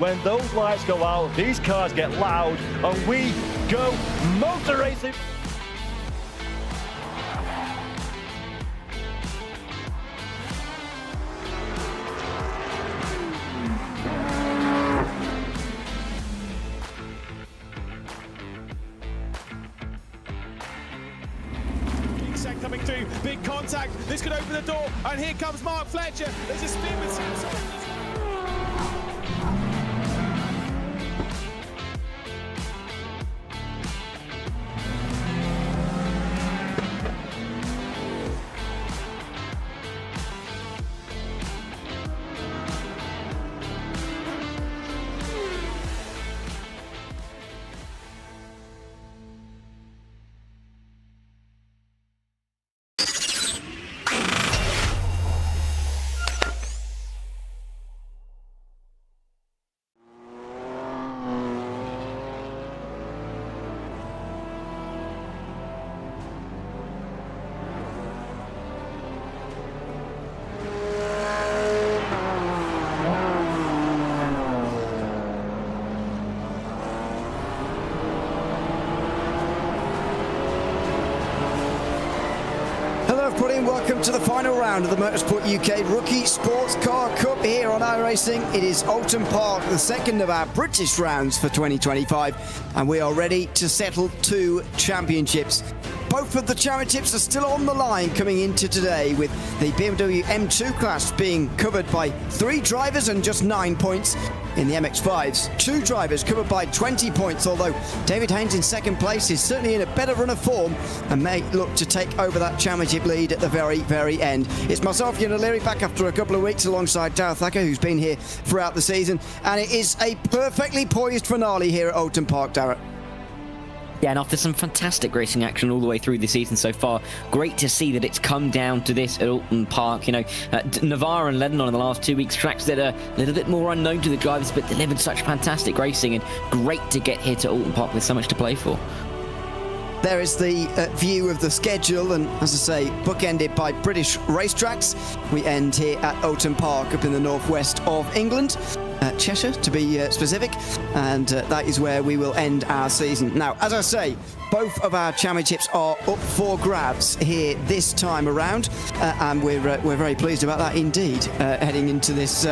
when those lights go out, these cars get loud, and we go motor racing. Coming through, big contact, this could open the door, and here comes Mark Fletcher. There's a spin with Samson. Welcome to the final round of the Motorsport UK Rookie Sports Car Cup here on iRacing. It is Oulton Park, the second of our British rounds for 2025, and we are ready to settle 2 championships. Both of the championships are still on the line coming into today, with the BMW M2 class being covered by 3 drivers and just 9 points. In the MX-5s, 2 drivers covered by 20 points, although David Haynes in second place is certainly in a better run of form and may look to take over that championship lead at the very, very end. It's myself, Ian O'Leary, back after a couple of weeks alongside Darragh Thacker, who's been here throughout the season, and it is a perfectly poised finale here at Oulton Park, Darragh. Yeah, and after some fantastic racing action all the way through the season so far, great to see that it's come down to this at Oulton Park. You know, Navarre and Lebanon in the last 2 weeks, tracks that are a little bit more unknown to the drivers, but delivered such fantastic racing, and great to get here to Oulton Park with so much to play for. There is the view of the schedule, and as I say, bookended by British racetracks. We end here at Oulton Park up in the northwest of England, Cheshire to be specific, and that is where we will end our season. Now, as I say, both of our championships are up for grabs here this time around, and we're very pleased about that indeed. Heading into this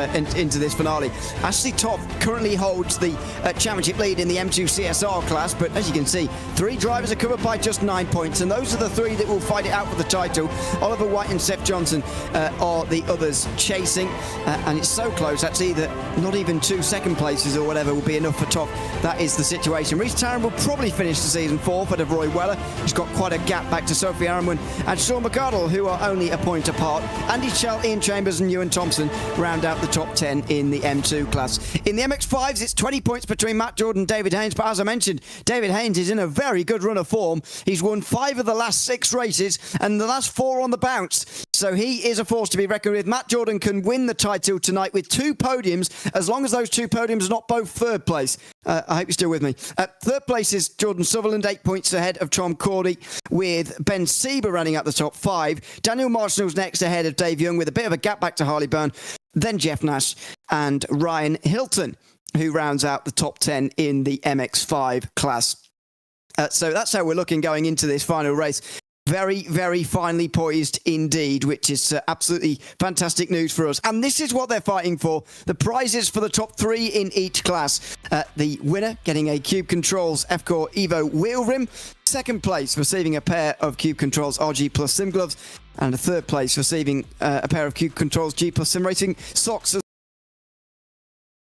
finale, Ashley Toth currently holds the championship lead in the M2 CSR class, but as you can see, 3 drivers are covered by just 9 points, and those are the 3 that will fight it out for the title. Oliver White and Seth Johnson are the others chasing, and it's so close actually that not even 2 second places or whatever will be enough for Toth. That is the situation. Rhys Tarrant will probably finish the season 4th of Roy Weller. He's got quite a gap back to Sophie Aronwin and Sean McArdle, who are only a point apart. Andy Schell, Ian Chambers and Ewan Thompson round out the top 10 in the M2 class. In the MX-5s, it's 20 points between Matt Jordan and David Haynes, but as I mentioned, David Haynes is in a very good run of form. He's won 5 of the last 6 races and the last 4 on the bounce. So he is a force to be reckoned with. Matt Jordan can win the title tonight with 2 podiums, as long as those 2 podiums are not both third place. I hope you're still with me. Third place is Jordan Sutherland, 8 points ahead of Tom Cordy, with Ben Sieber running up the top 5. Daniel Marshall's next ahead of Dave Young, with a bit of a gap back to Harley Byrne. Then Jeff Nash and Ryan Hilton, who rounds out the top 10 in the MX-5 class. So that's how we're looking going into this final race. Very, very finely poised indeed, which is absolutely fantastic news for us. And this is what they're fighting for. The prizes for the top 3 in each class. The winner getting a Cube Controls F-Core Evo wheel rim. Second place receiving a pair of Cube Controls RG Plus sim gloves. And a third place receiving a pair of Cube Controls G Plus sim racing socks.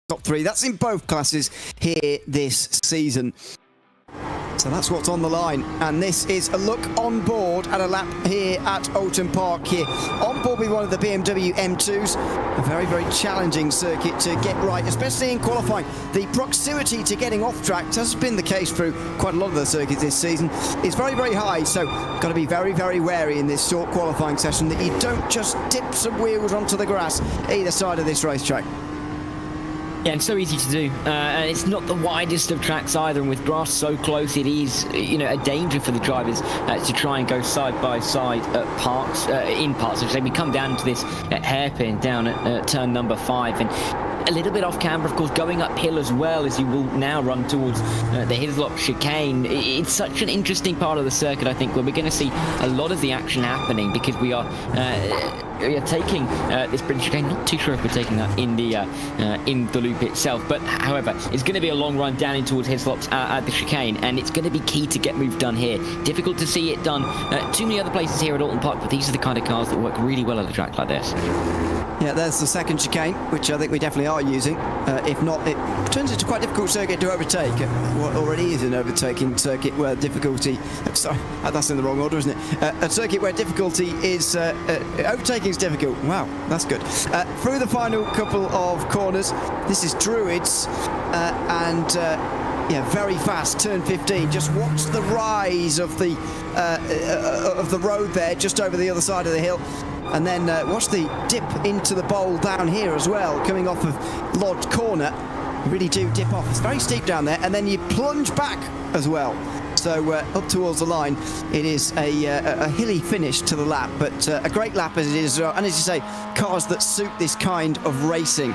Top 3. That's in both classes here this season. So that's what's on the line, and this is a look on board at a lap here at Oulton Park here. On board with one of the BMW M2s, a very, very challenging circuit to get right, especially in qualifying. The proximity to getting off track, as has been the case through quite a lot of the circuits this season, is very, very high, so got to be very, very wary in this short qualifying session that you don't just dip some wheels onto the grass either side of this racetrack. Yeah, and so easy to do. And it's not the widest of tracks either, and with grass so close, it is, you know, a danger for the drivers to try and go side by side at parks, in parts. So we come down to this hairpin down at turn number 5, and a little bit off camber, of course, going uphill as well, as you will now run towards the Hislop chicane. It's such an interesting part of the circuit, I think, where we're going to see a lot of the action happening, because we are taking this British chicane. Not too sure if we're taking that in the loop itself, but however, it's going to be a long run down in towards Hislops at the chicane, and it's going to be key to get moves done here. Difficult to see it done too many other places here at Oulton Park, but these are the kind of cars that work really well at a track like this. Yeah, there's the second chicane, which I think we definitely are using. If not, it turns into quite a difficult circuit to overtake. What already is an overtaking circuit where difficulty... Sorry, that's in the wrong order, isn't it? A circuit where difficulty is... overtaking is difficult. Wow, that's good. Through the final couple of corners, this is Druids, and... yeah, very fast, turn 15. Just watch the rise of the road there, just over the other side of the hill. And then watch the dip into the bowl down here as well, coming off of Lodge Corner. You really do dip off. It's very steep down there, and then you plunge back as well. So up towards the line, it is a hilly finish to the lap, but a great lap as it is. And as you say, cars that suit this kind of racing.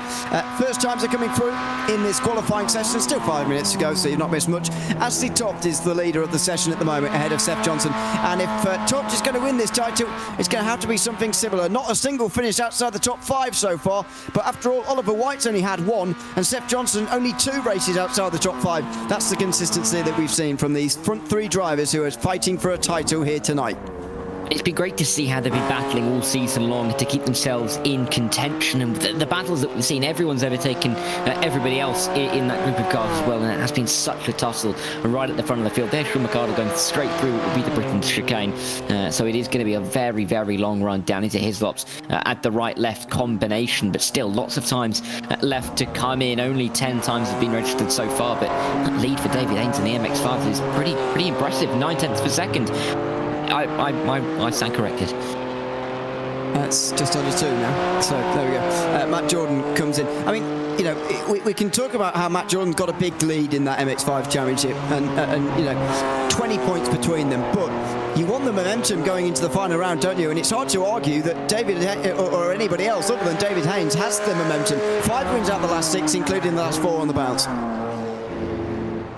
First times are coming through in this qualifying session. Still 5 minutes to go, so you've not missed much. Ashley Toft is the leader of the session at the moment, ahead of Seth Johnson. And if Toft is going to win this title, it's going to have to be something similar. Not a single finish outside the top 5 so far, but after all, Oliver White's only had 1, and Seth Johnson only 2 races outside the top 5. That's the consistency that we've seen from these front 3 drivers who are fighting for a title here tonight. It's been great to see how they've been battling all season long to keep themselves in contention, and the battles that we've seen, everyone's overtaken everybody else in that group of cars as well, and it has been such a tussle right at the front of the field. There's Sean McArdle going straight through what will be the Britain's chicane, so it is going to be a very, very long run down into Hislops at the right-left combination, but still lots of times left to come in. Only 10 times have been registered so far, but that lead for David Haynes in the MX-5 is pretty impressive, 9/10 of a second. I stand corrected. That's just under 2 now. So there we go. Matt Jordan comes in. I mean, you know, we can talk about how Matt Jordan's got a big lead in that MX-5 championship, and you know, 20 points between them. But you want the momentum going into the final round, don't you? And it's hard to argue that David or anybody else other than David Haynes has the momentum. 5 wins out of the last 6, including the last 4 on the bounce.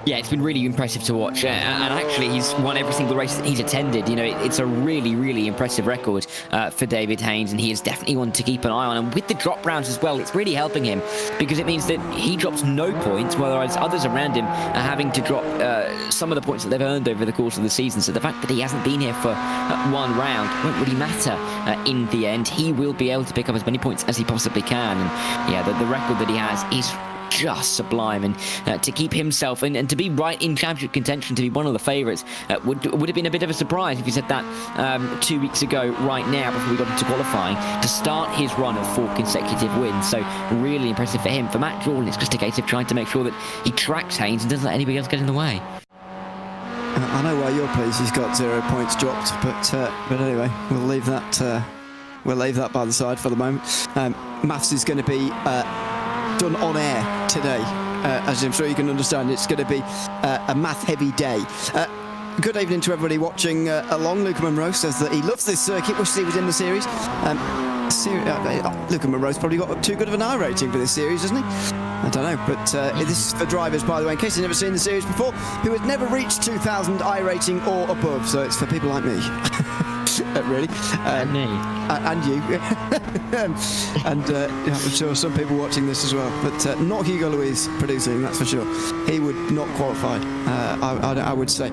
Yeah, it's been really impressive to watch, and actually he's won every single race that he's attended. You know, it's a really, really impressive record for David Haynes, and he is definitely one to keep an eye on. And with the drop rounds as well, it's really helping him, because it means that he drops no points, whereas others around him are having to drop some of the points that they've earned over the course of the season. So the fact that he hasn't been here for 1 round won't really matter in the end. He will be able to pick up as many points as he possibly can, and yeah, the record that he has is just sublime, and to keep himself and to be right in championship contention, to be one of the favourites, would have been a bit of a surprise if you said that 2 weeks ago right now, before we got into qualifying, to start his run of 4 consecutive wins. So really impressive for him. For Matt Jordan, it's just a case of trying to make sure that he tracks Haynes and doesn't let anybody else get in the way. I know why you're pleased he's got 0 points dropped, but anyway, we'll leave that by the side for the moment. Maths is going to be done on air today, as I'm sure you can understand. It's going to be a math-heavy day. Good evening to everybody watching along. Luca Monroe says that he loves this circuit. Wishes he was in the series. Luca Monroe's probably got too good of an I rating for this series, hasn't he? I don't know, but this is for drivers, by the way, in case you've never seen the series before, who had never reached 2,000 I rating or above. So it's for people like me. Really, and me, and you, and yeah, I'm sure some people watching this as well, but not Hugo Luis producing, that's for sure. He would not qualify, I would say.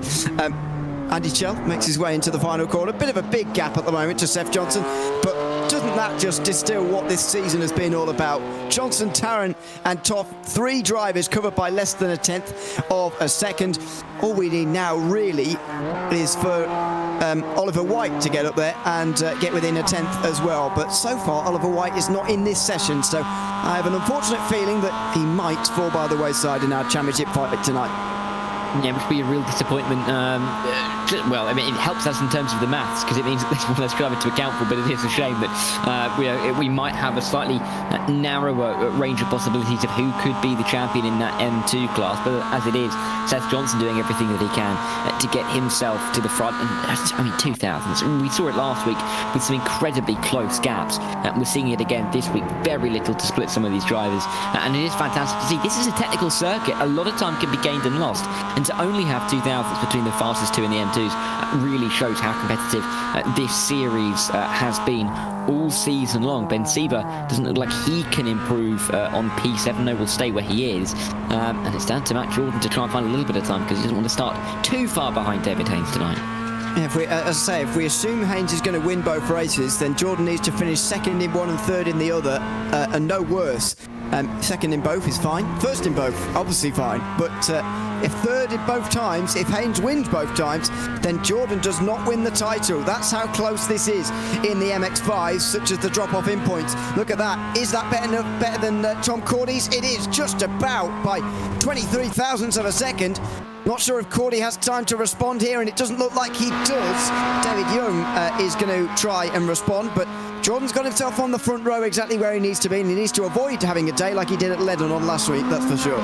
Andy Chell makes his way into the final corner. Bit of a big gap at the moment to Seth Johnson, but doesn't that just distill what this season has been all about? Johnson, Tarrant and Toft, 3 drivers covered by less than 1/10 of a second. All we need now really is for Oliver White to get up there and get within 1/10 as well. But so far, Oliver White is not in this session, so I have an unfortunate feeling that he might fall by the wayside in our championship fight tonight. Yeah, which would be a real disappointment. Well, I mean, it helps us in terms of the maths because it means that there's one less driver to account for, but it is a shame that we might have a slightly narrower range of possibilities of who could be the champion in that M2 class. But as it is, Seth Johnson doing everything that he can to get himself to the front. And I mean, 2000s. We saw it last week with some incredibly close gaps. We're seeing it again this week. Very little to split some of these drivers. And it is fantastic to see. This is a technical circuit. A lot of time can be gained and lost. And to only have 2000s between the fastest two and the M2s really shows how competitive this series has been all season long. Ben Sieber doesn't look like he can improve on P7. No, will stay where he is. And it's down to Matt Jordan to try and find a little bit of time because he doesn't want to start too far behind David Haynes tonight. If we, as I say, if we assume Haynes is going to win both races, then Jordan needs to finish second in one and third in the other, and no worse. Second in both is fine. First in both, obviously fine. But if third in both times, if Haynes wins both times, then Jordan does not win the title. That's how close this is in the MX-5s, such as the drop-off in points. Look at that. Is that better than Tom Cordy's? It is, just about by 23 thousandths of a second. Not sure if Cordy has time to respond here, and it doesn't look like he does. David Young is going to try and respond, but Jordan's got himself on the front row exactly where he needs to be, and he needs to avoid having a day like he did at Lebanon last week, that's for sure.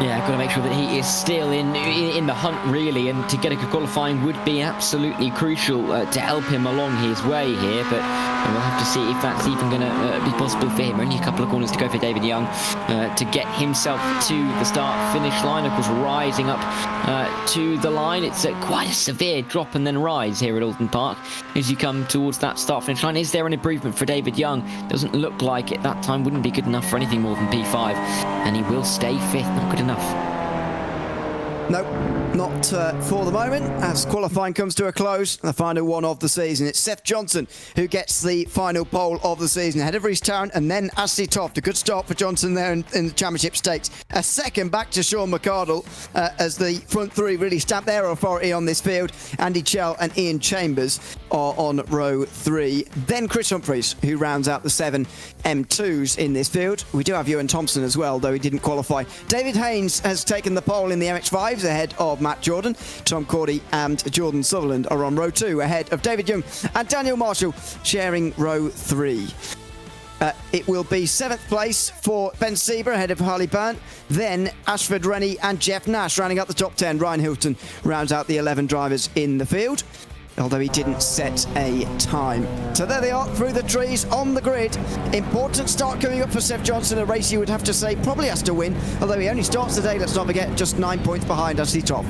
Yeah, got to make sure that he is still in the hunt, really, and to get a good qualifying would be absolutely crucial to help him along his way here, but we'll have to see if that's even going to be possible for him. Only a couple of corners to go for David Young to get himself to the start-finish line. Of course, rising up to the line. It's quite a severe drop and then rise here at Oulton Park as you come towards that start-finish line. Is there an improvement for David Young? Doesn't look like it. That time wouldn't be good enough for anything more than P5, and he will stay fifth. Not good enough. No, not for the moment. As qualifying comes to a close, the final one of the season, it's Seth Johnson who gets the final pole of the season ahead of Rhys Tarrant and then Ashley Toft. A good start for Johnson there in the championship stakes. A second back to Sean McArdle as the front three really stamp their authority on this field. Andy Chell and Ian Chambers are on row 3. Then Chris Humphries, who rounds out the 7 M2s in this field. We do have Ewan Thompson as well, though he didn't qualify. David Haynes has taken the pole in the MX-5s ahead of Matt Jordan. Tom Cordy and Jordan Sutherland are on row 2 ahead of David Young and Daniel Marshall sharing row 3. It will be 7th place for Ben Sieber ahead of Harley Byrne. Then Ashford Rennie and Jeff Nash rounding out the top 10. Ryan Hilton rounds out the 11 drivers in the field, although he didn't set a time. So there they are, through the trees, on the grid. Important start coming up for Seth Johnson, a race you would have to say probably has to win, although he only starts today, let's not forget, just 9 points behind Ashley Toft.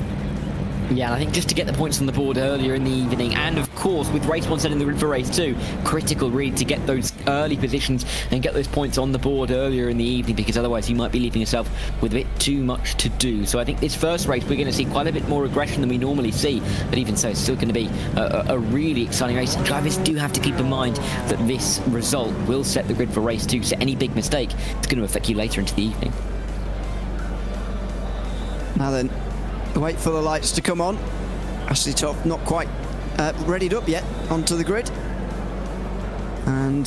Yeah, and I think just to get the points on the board earlier in the evening, and of course with race 1 set in the grid for race 2, critical really to get those early positions and get those points on the board earlier in the evening, because otherwise you might be leaving yourself with a bit too much to do. So I think this first race we're going to see quite a bit more aggression than we normally see, but even so it's still going to be a really exciting race. And drivers do have to keep in mind that this result will set the grid for race 2, so any big mistake it's going to affect you later into the evening. Now then, wait for the lights to come on. Ashley Toft not quite readied up yet onto the grid, and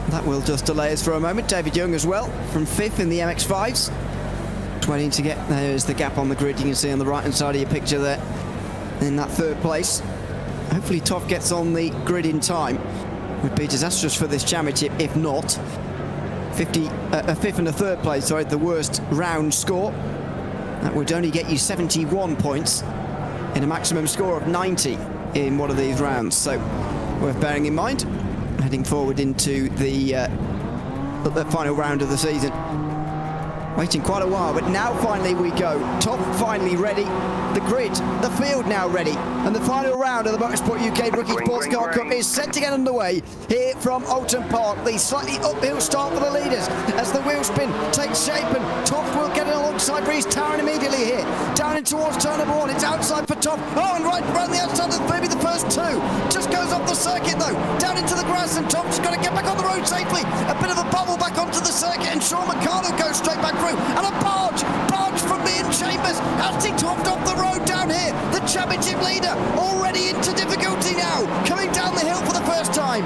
that will just delay us for a moment. David Young as well from 5th in the MX-5s, waiting to get, there's the gap on the grid you can see on the right hand side of your picture there in that 3rd place. Hopefully Toft gets on the grid in time. Would be disastrous for this championship if not. A 5th and a 3rd place, sorry, the worst round score. That would only get you 71 points in a maximum score of 90 in one of these rounds. So, worth bearing in mind, heading forward into the final round of the season. Waiting quite a while, but now finally we go. Top finally ready. The grid, the field now ready. And the final round of the Motorsport UK Rookie Sportscar Cup is set to get underway here from Oulton Park. The slightly uphill start for the leaders as the wheel spin takes shape, and Toft will get it alongside Rhys Tarrant immediately here. Down in towards turn number 1. It's outside for Toft. Oh, and right around the outside of maybe the first 2. Just goes off the circuit though. Down into the grass, and Toft's got to get back on the road safely. A bit of a bubble back onto the circuit, and Sean McArdle goes straight back through. And a barge from Ian Chambers. Ashley Toft off the road down here. The championship leader already into difficulty now, coming down the hill for the first time.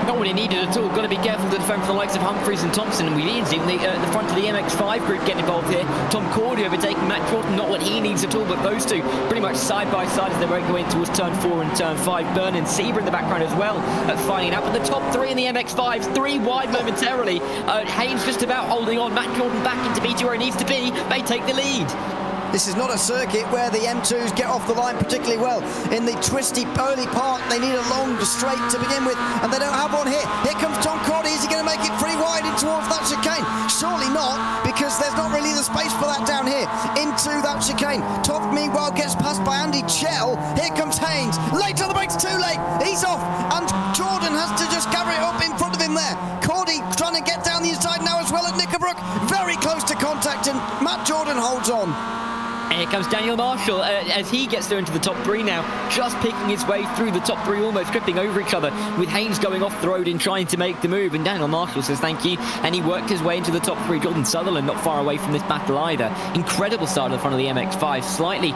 Not what he needed at all. Got to be careful to defend from the likes of Humphries and Thompson. And we've even seen the front of the MX5 group get involved here. Tom Cordy overtaking Matt Jordan. Not what he needs at all, but those two pretty much side by side as they were going towards turn 4 and turn 5. Byrne and Sieber in the background as well, finding out. But the top 3 in the MX5s, 3 wide momentarily. Haynes just about holding on. Matt Jordan back into P2 where he needs to be. They take the lead. This is not a circuit where the M2s get off the line particularly well. In the twisty early part, they need a long straight to begin with, and they don't have one here. Here comes Tom Cordy. Is he going to make it pretty wide in towards that chicane? Surely not, because there's not really the space for that down here into that chicane. Top, meanwhile, gets passed by Andy Chell. Here comes Haynes. Late on the brakes, too late. He's off, and Jordan has to just cover it up in front of him there. Cordy trying to get down the inside now as well at Knickerbrook. Very close to contact, and Matt Jordan holds on. And here comes Daniel Marshall as he gets through into the top 3 now, just picking his way through the top 3, almost tripping over each other, with Haynes going off the road and trying to make the move. And Daniel Marshall says thank you, and he worked his way into the top 3. Jordan Sutherland not far away from this battle either. Incredible start at the front of the MX5, slightly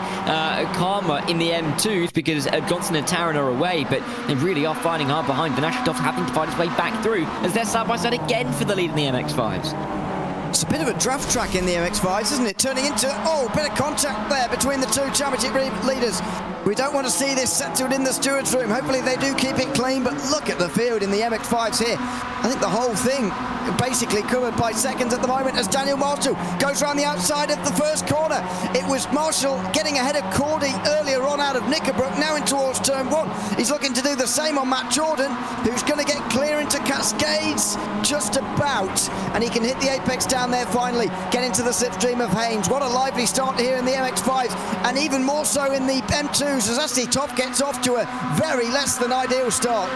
calmer in the M2s because Johnson and Tarrant are away, but they really are fighting hard behind. The Nashitoff having to fight his way back through as they're side by side again for the lead in the MX5s. It's a bit of a draft track in the MX5s, isn't it? Turning into, a bit of contact there between the two championship leaders. We don't want to see this settled in the stewards' room. Hopefully they do keep it clean, but look at the field in the MX5s here. I think the whole thing basically covered by seconds at the moment as Daniel Marshall goes around the outside of the first corner. It was Marshall getting ahead of Cordy earlier on out of Knickerbrook, now in towards turn 1. He's looking to do the same on Matt Jordan, who's going to get clear into Cascades just about, and he can hit the apex down there finally, get into the slipstream of Haynes. What a lively start here in the MX5s, and even more so in the M2s as Ashley Topp gets off to a very less than ideal start.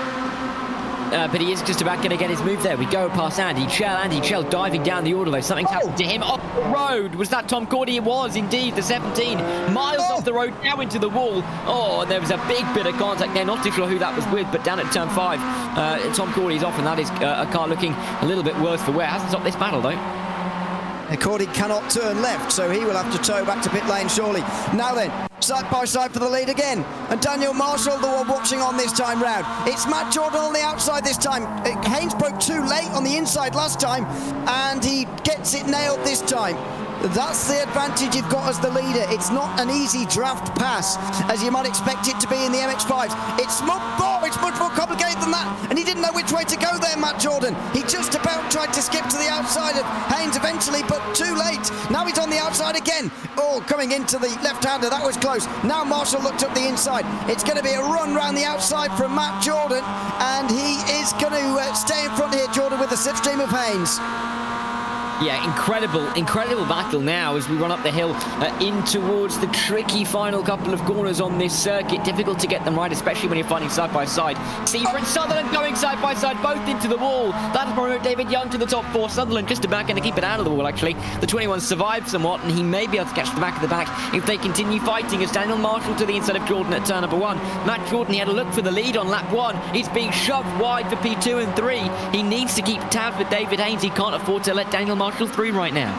But he is just about going to get his move there. We go past Andy Chell. Andy Chell diving down the order though. Something's happened to him off the road. Was that Tom Cordy? It was indeed. The 17 miles off the road now into the wall. And there was a big bit of contact there. Not too sure who that was with, but down at turn 5, Tom Cordy's off, and that is a car looking a little bit worse for wear. Hasn't stopped this battle though. Cordy cannot turn left, so he will have to tow back to pit lane surely. Now then, side by side for the lead again, and Daniel Marshall the one watching on this time round. It's Matt Jordan on the outside this time. Haynes broke too late on the inside last time, and he gets it nailed this time. That's the advantage you've got as the leader. It's not an easy draft pass as you might expect it to be in the MX5s. It's much more complicated than that, and he didn't know which way to go there, Matt Jordan. He just about tried to skip to the outside of Haynes eventually, but too late. Now he's on the outside again. Coming into the left-hander, that was close. Now Marshall looked up the inside. It's going to be a run round the outside from Matt Jordan, and he is going to stay in front here, Jordan, with the slipstream of Haynes. Yeah, incredible battle now as we run up the hill in towards the tricky final couple of corners on this circuit. Difficult to get them right, especially when you're fighting side by side. Sieber and Sutherland going side by side, both into the wall. That'll promote David Young to the top 4. Sutherland just about going to keep it out of the wall, actually. The 21 survived somewhat, and he may be able to catch the back of the pack if they continue fighting as Daniel Marshall to the inside of Jordan at turn number 1. Matt Jordan, he had a look for the lead on lap 1. He's being shoved wide for P2 and 3. He needs to keep tabs with David Haynes. He can't afford to let Daniel Marshall through right now.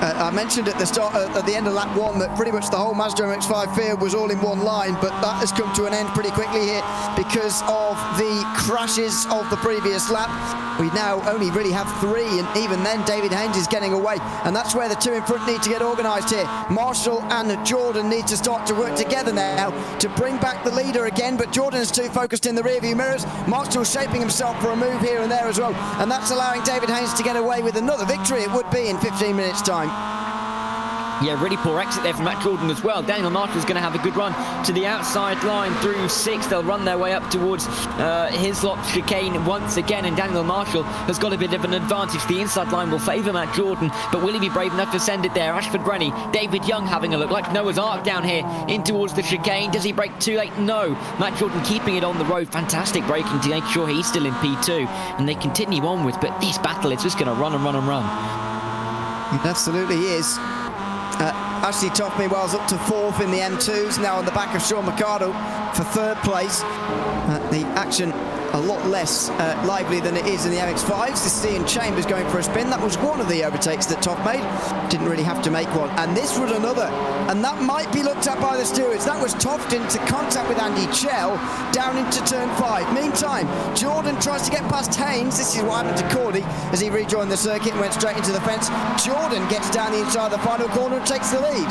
I mentioned at the start, at the end of lap 1, that pretty much the whole Mazda MX-5 field was all in one line, but that has come to an end pretty quickly here because of the crashes of the previous lap. We now only really have 3, and even then David Haynes is getting away, and that's where the two in front need to get organised here. Marshall and Jordan need to start to work together now to bring back the leader again, but Jordan is too focused in the rearview mirrors. Marshall's shaping himself for a move here and there as well, and that's allowing David Haynes to get away with another victory. It would be in 15 minutes time. Yeah, really poor exit there from Matt Jordan as well. Daniel Marshall's going to have a good run to the outside line through 6. They'll run their way up towards Hislop chicane once again, and Daniel Marshall has got a bit of an advantage. The inside line will favour Matt Jordan, but will he be brave enough to send it there? Ashford Grenny, David Young having a look like Noah's Ark down here in towards the chicane. Does he brake too late? No. Matt Jordan keeping it on the road. Fantastic braking to make sure he's still in P2, and they continue onwards, but this battle is just going to run and run and run. It absolutely is. Ashley Topp, meanwhile, is up to 4th in the M2s, now on the back of Sean Mercado for 3rd place. The action a lot less lively than it is in the MX-5s. This is Ian Chambers going for a spin. That was one of the overtakes that Toft made. Didn't really have to make one. And this was another. And that might be looked at by the stewards. That was Toft into contact with Andy Chell down into turn 5. Meantime, Jordan tries to get past Haynes. This is what happened to Cordy as he rejoined the circuit and went straight into the fence. Jordan gets down the inside of the final corner and takes the lead.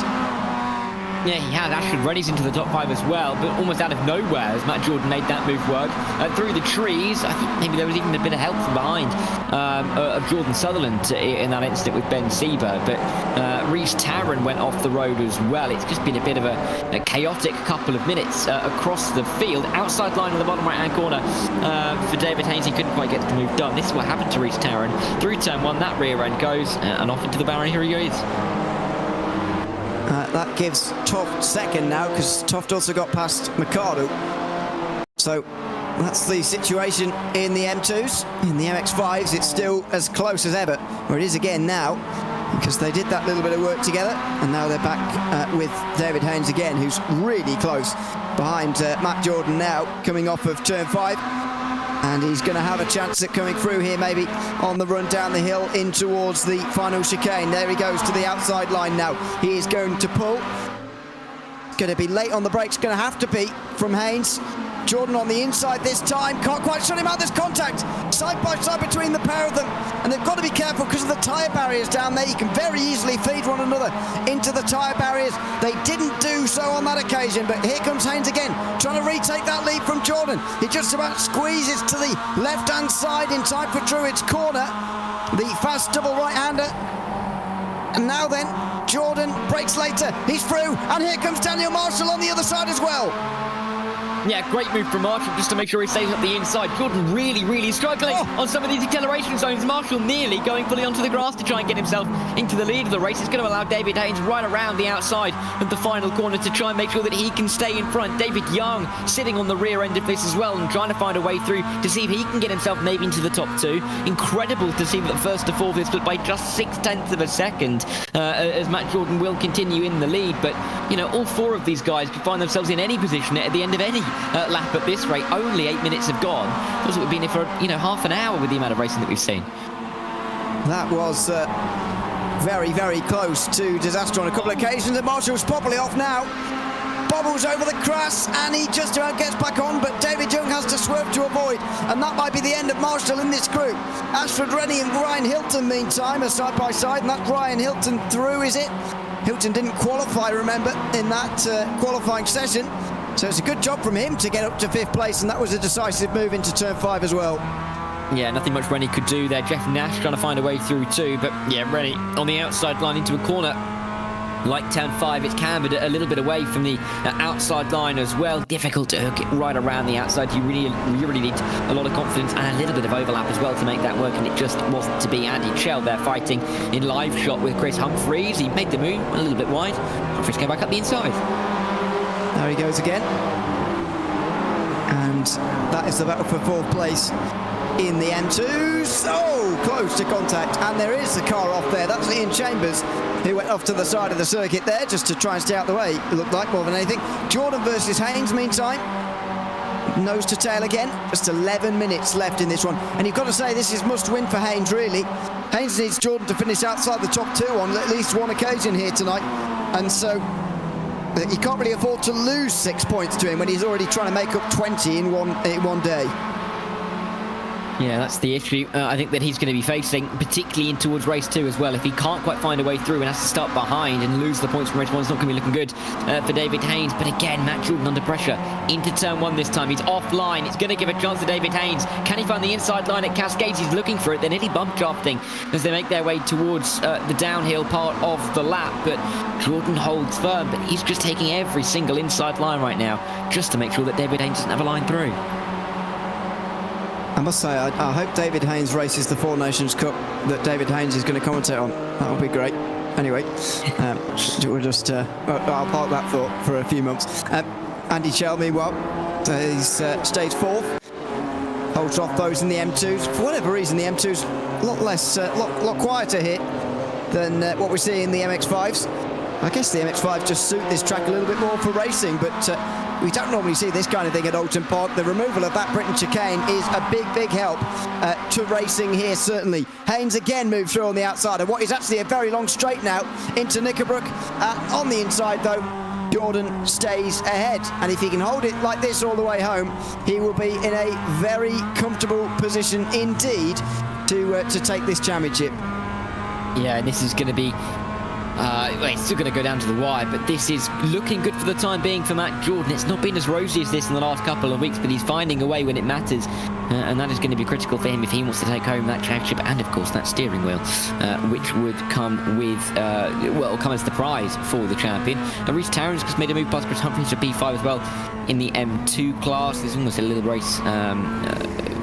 Yeah, he had Ashford Reddy's into the top 5 as well, but almost out of nowhere as Matt Jordan made that move work. Through the trees, I think maybe there was even a bit of help from behind of Jordan Sutherland in that incident with Ben Sieber, but Rhys Tarrant went off the road as well. It's just been a bit of a chaotic couple of minutes across the field. Outside line in the bottom right-hand corner for David Haynes. He couldn't quite get the move done. This is what happened to Rhys Tarrant. Through turn 1, that rear end goes and off into the barrier. Here he goes. That gives Toft second now, because Toft also got past Mercado. So that's the situation in the M2s. In the MX-5s, it's still as close as ever, or it is again now, because they did that little bit of work together, and now they're back with David Haynes again, who's really close behind Matt Jordan now, coming off of turn 5. And he's going to have a chance at coming through here, maybe on the run down the hill in towards the final chicane. There he goes to the outside line now. He is going to pull. Going to be late on the brakes, going to have to be from Haynes. Jordan on the inside this time, can't quite shut him out. There's contact side by side between the pair of them, and they've got to be careful because of the tyre barriers down there. You can very easily feed one another into the tyre barriers. They didn't do so on that occasion, but here comes Haynes again, trying to retake that lead from Jordan. He just about squeezes to the left-hand side in time for Druitt's corner. The fast double right-hander. And now then, Jordan breaks later. He's through, and here comes Daniel Marshall on the other side as well. Yeah, great move from Marshall just to make sure he stays up the inside. Jordan really struggling on some of these acceleration zones. Marshall nearly going fully onto the grass to try and get himself into the lead of the race. It's going to allow David Haynes right around the outside of the final corner to try and make sure that he can stay in front. David Young sitting on the rear end of this as well and trying to find a way through to see if he can get himself maybe into the top 2. Incredible to see that first to fourth is split by just 0.6 of a second as Matt Jordan will continue in the lead. But, you know, all 4 of these guys could find themselves in any position at the end of any lap at this rate. Only 8 minutes have gone. Feels like we've been here for, you know, half an hour with the amount of racing that we've seen. That was very close to disaster on a couple of occasions, and Marshall's properly off now. Bobbles over the grass, and he just about gets back on, but David Young has to swerve to avoid, and that might be the end of Marshall in this group. Ashford Rennie and Ryan Hilton, meantime, are side by side, and that's Ryan Hilton through, is it? Hilton didn't qualify, remember, in that qualifying session. So it's a good job from him to get up to 5th place, and that was a decisive move into turn 5 as well. Yeah, nothing much Rennie could do there. Jeff Nash trying to find a way through too, but yeah, Rennie on the outside line into a corner. Like turn 5, it's cambered a little bit away from the outside line as well. Difficult to hook it right around the outside. You really need a lot of confidence and a little bit of overlap as well to make that work, and it just wasn't to be. Andy Chell there fighting in live shot with Chris Humphreys. He made the move a little bit wide. Humphreys came back up the inside. There he goes again. And that is the battle for 4th place in the M2. So close to contact, and there is the car off there. That's Ian Chambers, who went off to the side of the circuit there just to try and stay out the way, it looked like, more than anything. Jordan versus Haynes, meantime. Nose to tail again. Just 11 minutes left in this one. And you've got to say, this is must-win for Haynes, really. Haynes needs Jordan to finish outside the top 2 on at least one occasion here tonight. And so he can't really afford to lose 6 points to him when he's already trying to make up 20 in one day. Yeah, that's the issue I think that he's going to be facing, particularly in towards race 2 as well. If he can't quite find a way through and has to start behind and lose the points from race 1, it's not going to be looking good for David Haynes. But again, Matt Jordan under pressure into turn 1 this time. He's offline. It's going to give a chance to David Haynes. Can he find the inside line at Cascades? He's looking for it. They're nearly bump drafting as they make their way towards the downhill part of the lap. But Jordan holds firm, but he's just taking every single inside line right now just to make sure that David Haynes doesn't have a line through. I must say, I hope David Haynes races the Four Nations Cup that David Haynes is going to commentate on. That would be great. Anyway, we'll just I'll park that thought for a few months. Andy Chell, meanwhile, he's stays 4th. Holds off those in the M2s. For whatever reason, the M2s a lot less, lot quieter here than what we see in the MX-5s. I guess the MX-5 just suit this track a little bit more for racing, but we don't normally see this kind of thing at Oulton Park. The removal of that Britain chicane is a big help to racing here, certainly. Haynes again moves through on the outside of what is actually a very long straight now into Knickerbrook. On the inside, though, Jordan stays ahead, and if he can hold it like this all the way home, he will be in a very comfortable position indeed to take this championship. Yeah, this is going to be well, it's still going to go down to the wire, but this is looking good for the time being for Matt Jordan. It's not been as rosy as this in the last couple of weeks, but he's finding a way when it matters, and that is going to be critical for him if he wants to take home that championship and, of course, that steering wheel, which would come with, well, come as the prize for the champion. Reece Tarrant has made a move past Chris Humphries to P5 as well in the M2 class. There's almost a little race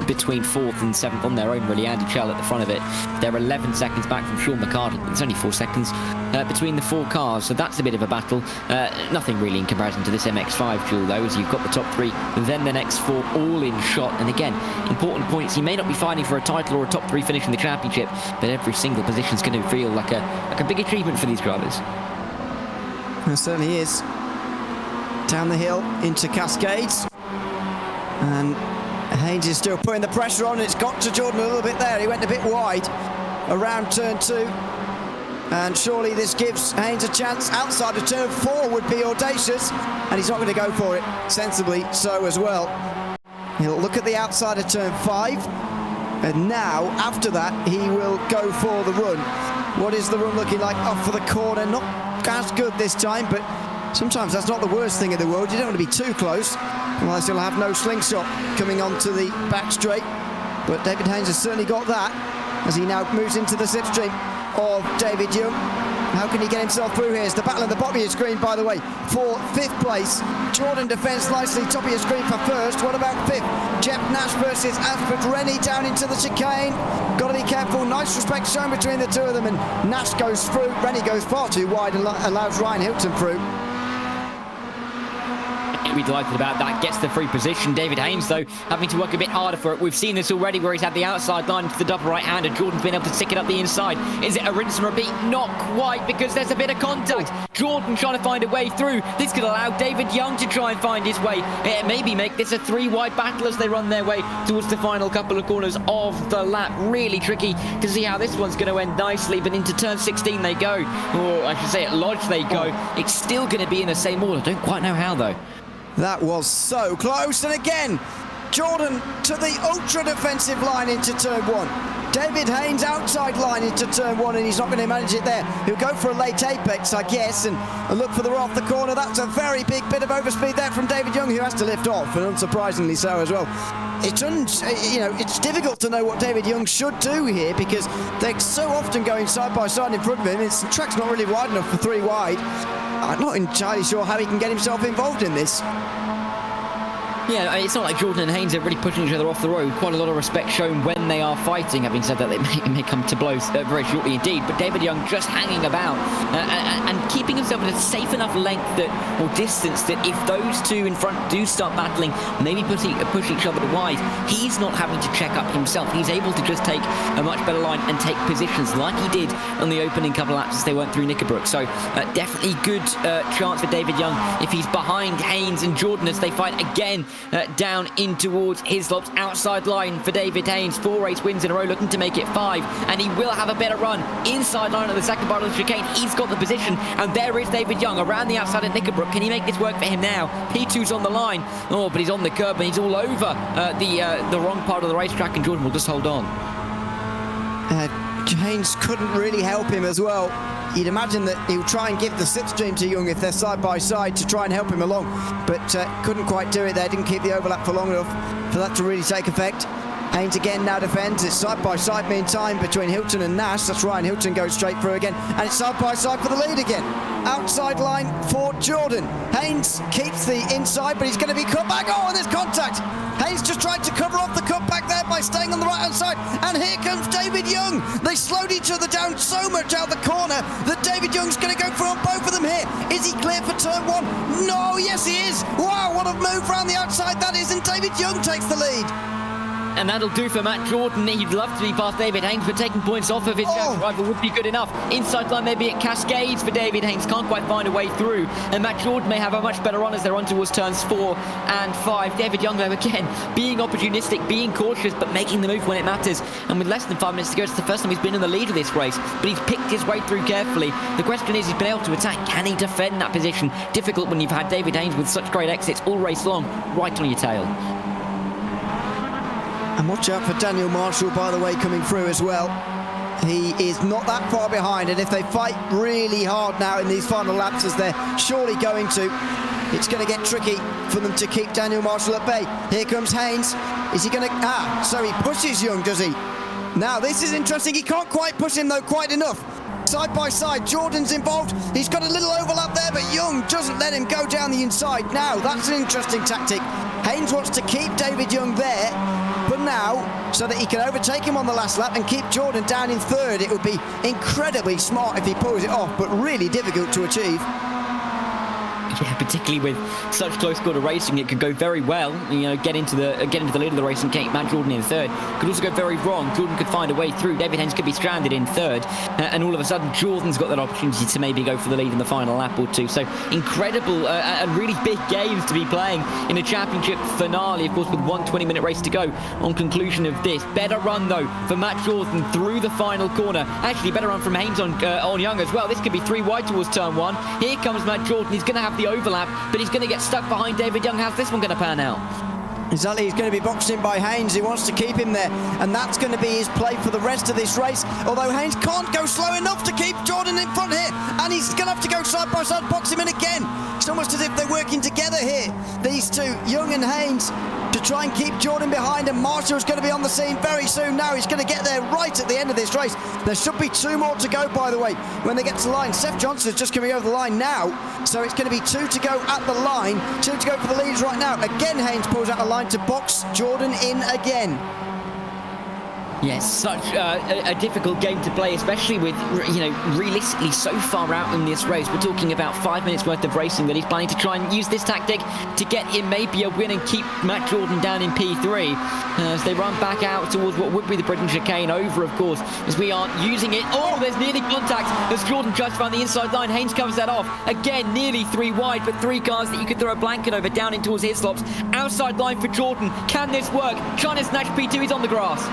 between 4th and 7th on their own, really. Andy Chell at the front of it. They're 11 seconds back from Sean McCartan. It's only 4 seconds between the 4 cars, so that's a bit of a battle. Nothing really in comparison to this MX-5 duel, though, as you've got the top 3, then the next 4 all in shot. And again, important points. He may not be fighting for a title or a top 3 finish in the championship, but every single position is going to feel like a big achievement for these drivers. It certainly is. Down the hill into Cascades, and Haynes is still putting the pressure on. It's got to Jordan a little bit there. He went a bit wide around turn 2, and surely this gives Haynes a chance. Outside of turn 4 would be audacious, and he's not going to go for it. Sensibly so as well. He'll look at the outside of turn 5, and now after that he will go for the run. What is the run looking like? Off for the corner, not as good this time, but sometimes that's not the worst thing in the world. You don't want to be too close, otherwise he'll have no slingshot coming onto the back straight. But David Haynes has certainly got that as he now moves into the slipstream of David Young. How can he get himself through here? It's the battle in the bottom of your screen, by the way, for 5th place. Jordan defends nicely, top of your screen for 1st. What about 5th? Jeff Nash versus Alfred Rennie down into the chicane. Got to be careful. Nice respect shown between the two of them, and Nash goes through. Rennie goes far too wide and allows Ryan Hilton through. Be delighted about that. Gets the free position. David Haynes, though, having to work a bit harder for it. We've seen this already where he's had the outside line to the double right-hander. Jordan's been able to stick it up the inside. Is it a rinse and repeat? Not quite, because there's a bit of contact. Jordan trying to find a way through. This could allow David Young to try and find his way. Maybe make this a 3-wide battle as they run their way towards the final couple of corners of the lap. Really tricky to see how this one's going to end nicely, but into turn 16 they go. Or I should say at Lodge they go. It's still going to be in the same order. Don't quite know how, though. That was so close, and again, Jordan to the ultra-defensive line into turn 1. David Haynes outside line into turn 1, and he's not going to manage it there. He'll go for a late apex, I guess, and look for the off the corner. That's a very big bit of overspeed there from David Young, who has to lift off, and unsurprisingly so as well. It's difficult to know what David Young should do here, because they're so often going side by side in front of him. The track's not really wide enough for 3 wide. I'm not entirely sure how he can get himself involved in this. Yeah, it's not like Jordan and Haynes are really pushing each other off the road. Quite a lot of respect shown when they are fighting. Having said that, they may come to blows very shortly indeed. But David Young just hanging about and keeping himself at a safe enough length or distance that if those two in front do start battling, maybe push each other wide, he's not having to check up himself. He's able to just take a much better line and take positions like he did on the opening couple of laps as they went through Knickerbrook. So definitely good chance for David Young if he's behind Haynes and Jordan as they fight again. Down in towards Hislop's outside line for David Haynes. 4 race wins in a row, looking to make it 5, and he will have a better run inside line of the second part of the chicane. He's got the position, and there is David Young around the outside of Knickerbrook. Can he make this work for him now? P2's on the line. Oh, but he's on the curb and he's all over the wrong part of the racetrack, and Jordan will just hold on. Haynes couldn't really help him as well. You'd imagine that he'll try and give the slipstream to Young if they're side by side to try and help him along, but couldn't quite do it there. Didn't keep the overlap for long enough for that to really take effect. Haynes again now defends. It's side by side meantime between Hilton and Nash. That's Ryan Hilton goes straight through again, and it's side by side for the lead again. Outside line for Jordan. Haynes keeps the inside, but he's going to be cut back. Oh, and there's contact. Haynes just tried to cover off the cut back there by staying on the right-hand side, and here comes David Young. They slowed each other down so much out the corner that David Young's going to go for on both of them here. Is he clear for turn 1? No, yes he is. Wow, what a move round the outside that is, and David Young takes the lead. And that'll do for Matt Jordan. He'd love to be past David Haynes, but taking points off of his rival would be good enough. Inside line maybe it cascades for David Haynes. Can't quite find a way through. And Matt Jordan may have a much better run as they're on towards turns 4 and 5. David Young, though, again, being opportunistic, being cautious, but making the move when it matters. And with less than 5 minutes to go, it's the first time he's been in the lead of this race. But he's picked his way through carefully. The question is, he's been able to attack. Can he defend that position? Difficult when you've had David Haynes with such great exits all race long, right on your tail. And watch out for Daniel Marshall, by the way, coming through as well. He is not that far behind, and if they fight really hard now in these final laps, as they're surely going to, it's going to get tricky for them to keep Daniel Marshall at bay. Here comes Haynes. Is he going to... so he pushes Young, does he? Now, this is interesting. He can't quite push him, though, quite enough. Side by side, Jordan's involved. He's got a little overlap there, but Young doesn't let him go down the inside. Now, that's an interesting tactic. Haynes wants to keep David Young there, but now, so that he can overtake him on the last lap and keep Jordan down in third. It would be incredibly smart if he pulls it off, but really difficult to achieve. Yeah, particularly with such close quarter racing, it could go very well. You know, get into the lead of the race and keep Matt Jordan in third. Could also go very wrong. Jordan could find a way through. David Haynes could be stranded in third, and all of a sudden Jordan's got that opportunity to maybe go for the lead in the final lap or two. So incredible and really big games to be playing in a championship finale, of course, with 1 20-minute race to go on conclusion of this. Better run though for Matt Jordan through the final corner. Actually, better run from Haynes on Young as well. This could be 3 wide towards turn 1. Here comes Matt Jordan. He's going to have the overlap, but he's going to get stuck behind David Young. How's this one going to pan out? Exactly, he's going to be boxed in by Haynes. He wants to keep him there, and that's going to be his play for the rest of this race. Although Haynes can't go slow enough to keep Jordan in front here, and he's going to have to go side by side, box him in again. It's almost as if they're working together here, these two, Young and Haynes, to try and keep Jordan behind, and Marshall's going to be on the scene very soon now. He's going to get there right at the end of this race. There should be 2 more to go, by the way, when they get to the line. Seth Johnson's just coming over the line now, so it's going to be 2 to go at the line, 2 to go for the leaders right now. Again, Haynes pulls out the line to box Jordan in again. Yes, such a difficult game to play, especially with, you know, realistically so far out in this race. We're talking about 5 minutes worth of racing that he's planning to try and use this tactic to get him maybe a win and keep Matt Jordan down in P3 as they run back out towards what would be the Britain chicane over, of course, as we aren't using it. Oh, there's nearly contact as Jordan tries to find the inside line. Haynes covers that off. Again, nearly 3 wide, but 3 cars that you could throw a blanket over down in towards his slops. Outside line for Jordan. Can this work? Trying to snatch P2. He's on the grass.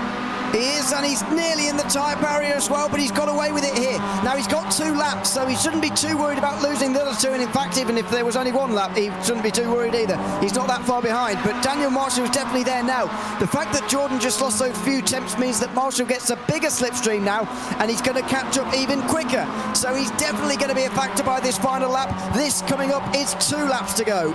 He is, and he's nearly in the tyre barrier as well, but he's got away with it here. Now, he's got 2 laps, so he shouldn't be too worried about losing the other 2, and in fact, even if there was only 1 lap, he shouldn't be too worried either. He's not that far behind, but Daniel Marshall is definitely there now. The fact that Jordan just lost those few temps means that Marshall gets a bigger slipstream now, and he's going to catch up even quicker. So he's definitely going to be a factor by this final lap. This coming up is 2 laps to go.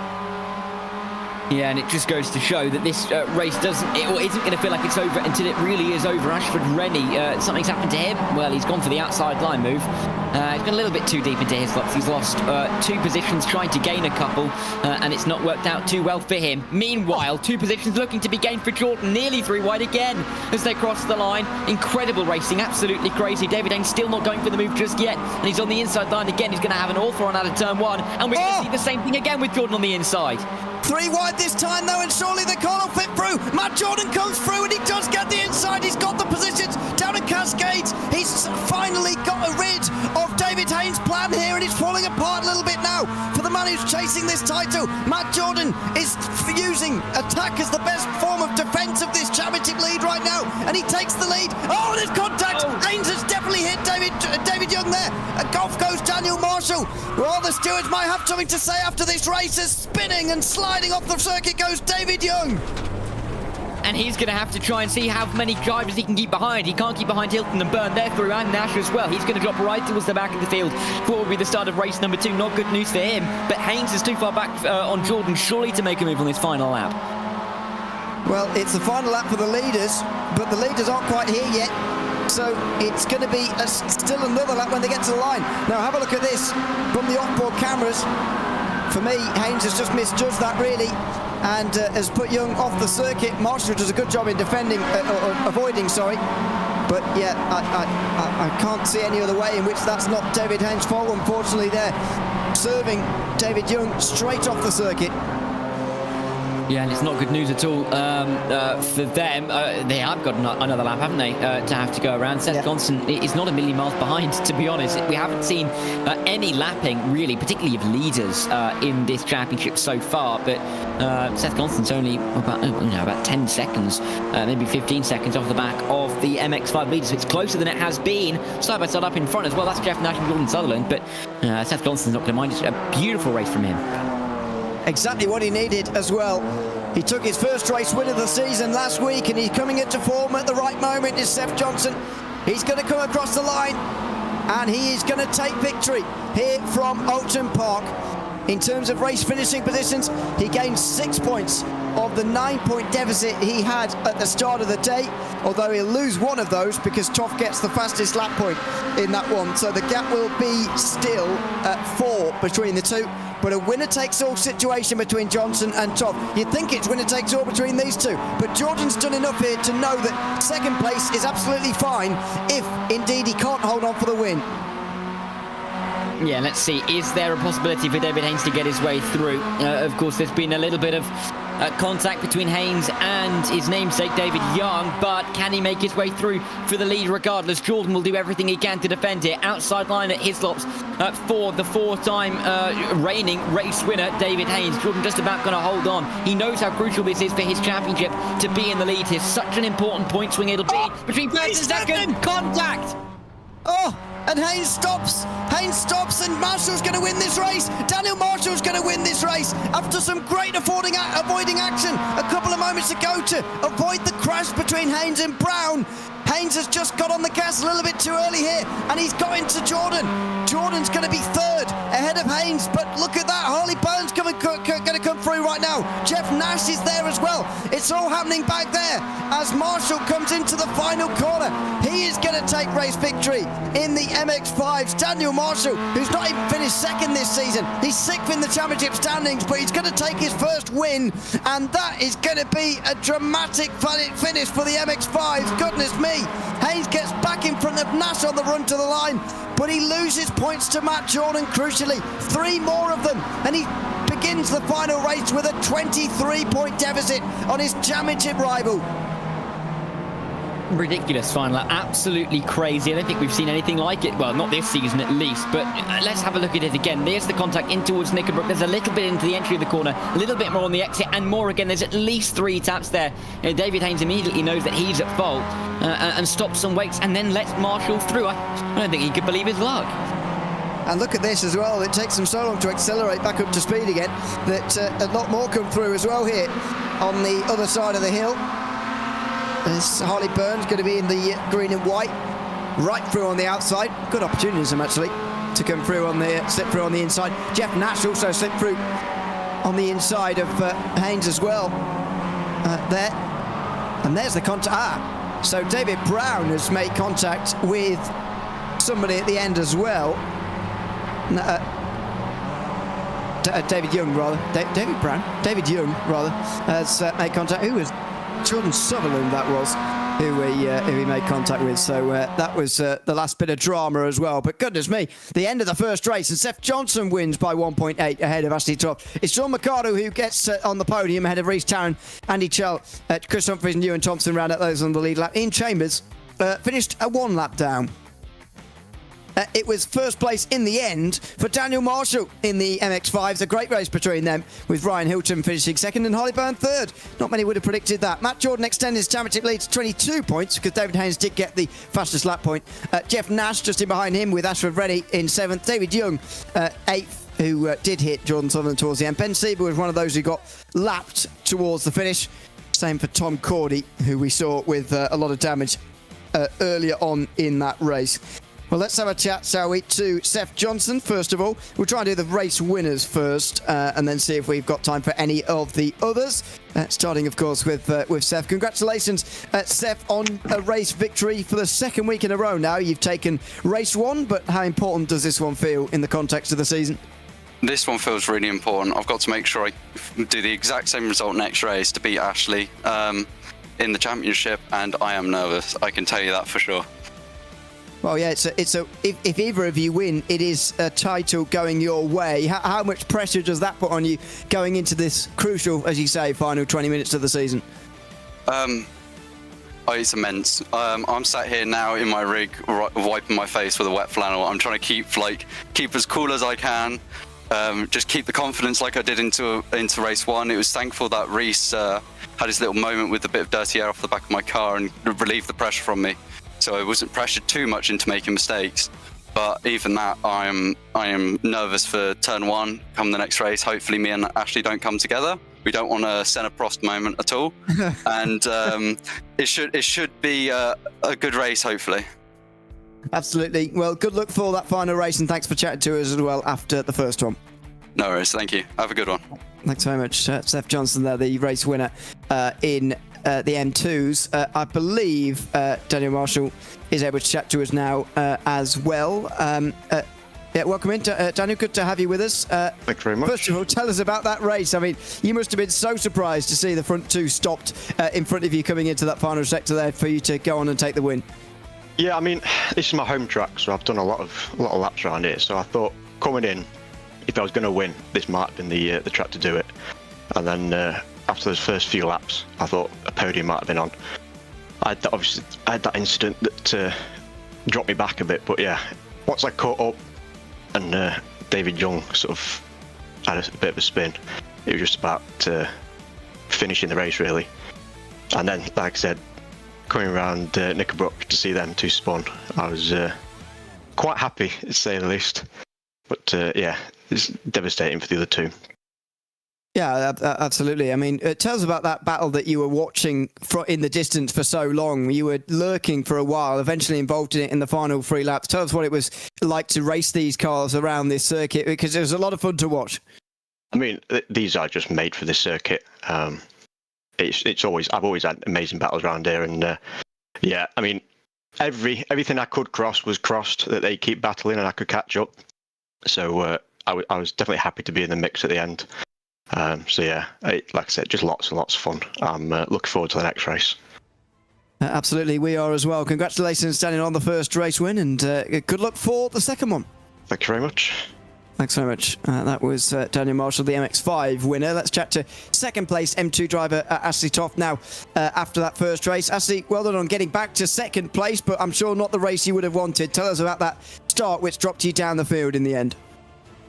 Yeah, and it just goes to show that this race isn't going to feel like it's over until it really is over. Ashford Rennie, something's happened to him. Well, he's gone for the outside line move. He's gone a little bit too deep into his slots. He's lost 2 positions trying to gain a couple, and it's not worked out too well for him. Meanwhile, 2 positions looking to be gained for Jordan, nearly 3 wide again as they cross the line. Incredible racing, absolutely crazy. David Haynes still not going for the move just yet, and he's on the inside line again. He's going to have an awful run out of turn 1, and we're going to see the same thing again with Jordan on the inside. 3 wide this time though, and surely the car will fit through. Matt Jordan comes through, and he does get the inside. He's got the positions down in Cascades. He's finally got rid of David Haynes' plan here, and he's falling apart a little bit now for the man who's chasing this title. Matt Jordan is using attack as the best form of defence of this championship lead right now, and he takes the lead. Oh, there's contact. Haynes has definitely hit David Young there. Off goes Daniel Marshall. Well, the stewards might have something to say after this race. Is spinning and sliding off the circuit goes David Young. And he's going to have to try and see how many drivers he can keep behind. He can't keep behind Hilton and Byrne. They're through, and Nash as well. He's going to drop right towards the back of the field for what will be the start of race number 2. Not good news for him, but Haynes is too far back on Jordan, surely, to make a move on this final lap. Well, it's the final lap for the leaders, but the leaders aren't quite here yet. So it's going to be still another lap when they get to the line. Now have a look at this from the off-board cameras. For me, Haynes has just misjudged that really, and has put Young off the circuit. Marshall does a good job in defending, avoiding, sorry. But yeah, I can't see any other way in which that's not David Haynes' fault. Unfortunately, they're serving David Young straight off the circuit. Yeah, and it's not good news at all for them. They have got another lap, haven't they, to have to go around. Seth Johnson is not a million miles behind, to be honest. We haven't seen any lapping, really, particularly of leaders in this championship so far. But Seth Johnson's only about 10 seconds, maybe 15 seconds off the back of the MX-5 leaders. So it's closer than it has been. Side by side up in front as well. That's Jeff Nash and Jordan Sutherland. But Seth Johnson's not going to mind. It's a beautiful race from him. Exactly what he needed as well. He took his first race win of the season last week, and he's coming into form at the right moment. Is Seth Johnson. He's going to come across the line, and he is going to take victory here from Oulton Park. In terms of race finishing positions, he gained 6 points of the 9-point deficit he had at the start of the day, although he'll lose one of those because Toff gets the fastest lap point in that one. So the gap will be still at 4 between the two. But a winner-takes-all situation between Johnson and Toff. You'd think it's winner-takes-all between these two, but Jordan's done enough here to know that second place is absolutely fine if, indeed, he can't hold on for the win. Yeah, let's see. Is there a possibility for David Haynes to get his way through? Of course, there's been a little bit of contact between Haynes and his namesake, David Young, but can he make his way through for the lead regardless? Jordan will do everything he can to defend it. Outside line at Hislops for the 4-time reigning race winner, David Haynes. Jordan just about going to hold on. He knows how crucial this is for his championship to be in the lead here. Such an important point swing it'll be between first and second. Contact! Oh, and Haynes stops, and Marshall's going to win this race. Daniel Marshall's going to win this race after some great avoiding action a couple of moments ago to avoid the crash between Haynes and Brown. Haynes has just got on the gas a little bit too early here, and he's got into Jordan. Jordan's going to be third ahead of Haynes, but look at that. Harley Burns going to come through right now. Jeff Nash is there as well. It's all happening back there as Marshall comes into the final corner. He is going to take race victory in the MX-5s. Daniel Marshall, who's not even finished second this season. He's 6th in the championship standings, but he's going to take his first win, and that is going to be a dramatic finish for the MX-5s. Goodness me. Haynes gets back in front of Nash on the run to the line, but he loses points to Matt Jordan, crucially. 3 more of them, and he begins the final race with a 23-point deficit on his championship rival. Ridiculous final lap, absolutely crazy. I don't think we've seen anything like it. Well, not this season at least, but let's have a look at it again. There's the contact in towards Knickerbrook. There's a little bit into the entry of the corner, a little bit more on the exit, and more again. There's at least 3 taps there. David Haynes immediately knows that he's at fault and stops and waits and then lets Marshall through. I don't think he could believe his luck. And look at this as well. It takes them so long to accelerate back up to speed again that a lot more come through as well here on the other side of the hill. This Harley Burns going to be in the green and white, right through on the outside. Good opportunities actually to come through on the slip through on the inside. Jeff Nash also slipped through on the inside of Haynes as well. There, and there's the contact. So David Brown has made contact with somebody at the end as well. David Young rather. David Young rather has made contact. Who was? Jordan Sutherland, that was who he made contact with. So that was the last bit of drama as well. But goodness me, the end of the first race, and Seth Johnson wins by 1.8 ahead of Ashley Toff. It's Sean Mercado who gets on the podium ahead of Reece Tarrant, Andy Chell, Chris Humphries and Ewan Thompson round out those on the lead lap. Ian Chambers finished a 1 lap down. It was first place in the end for Daniel Marshall in the MX-5s. A great race between them, with Ryan Hilton finishing second and Harley Burn third. Not many would have predicted that. Matt Jordan extended his championship lead to 22 points because David Haynes did get the fastest lap point. Jeff Nash just in behind him with Ashford Reddy in 7th. David Young 8th, who did hit Jordan Sutherland towards the end. Ben Sieber was one of those who got lapped towards the finish. Same for Tom Cordy, who we saw with a lot of damage earlier on in that race. Well, let's have a chat, shall we, to Seth Johnson, first of all. We'll try and do the race winners first, and then see if we've got time for any of the others. Starting, of course, with Seth. Congratulations, Seth, on a race victory for the 2nd week in a row now. You've taken race 1, but how important does this one feel in the context of the season? This one feels really important. I've got to make sure I do the exact same result next race to beat Ashley in the championship, and I am nervous. I can tell you that for sure. Well, yeah, if either of you win, it is a title going your way. How much pressure does that put on you going into this crucial, as you say, final 20 minutes of the season? It's immense. I'm sat here now in my rig, wiping my face with a wet flannel. I'm trying to keep as cool as I can. Just keep the confidence like I did into race one. It was thankful that Reese had his little moment with a bit of dirty air off the back of my car and relieved the pressure from me. So I wasn't pressured too much into making mistakes. But even that, I am nervous for turn one come the next race. Hopefully me and Ashley don't come together. We don't want a Senna Prost moment at all. And it should be a good race, hopefully. Absolutely. Well, good luck for that final race, and thanks for chatting to us as well after the first one. No worries. Thank you. Have a good one. Thanks very much. Seth Johnson there, the race winner in the M2s. I believe Daniel Marshall is able to chat to us now as well. Yeah, welcome in, Daniel. Good to have you with us. Thanks very much. First of all, tell us about that race. I mean, you must have been so surprised to see the front two stopped in front of you coming into that final sector there for you to go on and take the win. Yeah, I mean, this is my home track, so I've done a lot of laps around here. So I thought coming in, if I was going to win, this might have been the track to do it. And then after those first few laps, I thought a podium might have been on. I had that incident that dropped me back a bit, but yeah, once I caught up and David Young sort of had a bit of a spin, it was just about finishing the race really. And then, like I said, coming around Knickerbrook to see them two spun, I was quite happy to say the least. But yeah, it's devastating for the other two. Yeah, absolutely. I mean, tell us about that battle that you were watching in the distance for so long. You were lurking for a while, eventually involved in it in the final 3 laps. Tell us what it was like to race these cars around this circuit, because it was a lot of fun to watch. I mean, these are just made for this circuit. I've always had amazing battles around here, and yeah, I mean, everything I could cross was crossed that they keep battling and I could catch up. So I was definitely happy to be in the mix at the end. So yeah, like I said, just lots and lots of fun. I'm looking forward to the next race. Absolutely, we are as well. Congratulations, Daniel, on the first race win, and good luck for the second one. Thank you very much. Thanks so much. That was Daniel Marshall, the MX-5 winner. Let's chat to second place M2 driver Ashley Toft now after that first race. Ashley, well done on getting back to second place, but I'm sure not the race you would have wanted. Tell us about that start which dropped you down the field in the end.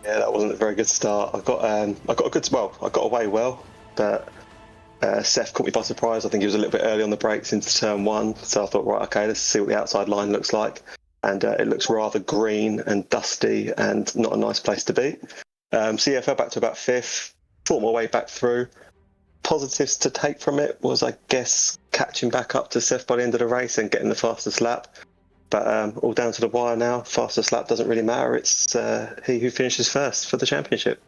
Yeah, that wasn't a very good start. I got away well, but Seth caught me by surprise. I think he was a little bit early on the brakes into turn one, so I thought, right, okay, let's see what the outside line looks like. And it looks rather green and dusty and not a nice place to be. So yeah, I fell back to about 5th, fought my way back through. Positives to take from it was, I guess, catching back up to Seth by the end of the race and getting the fastest lap. But all down to the wire now. Fastest lap doesn't really matter. It's he who finishes first for the championship.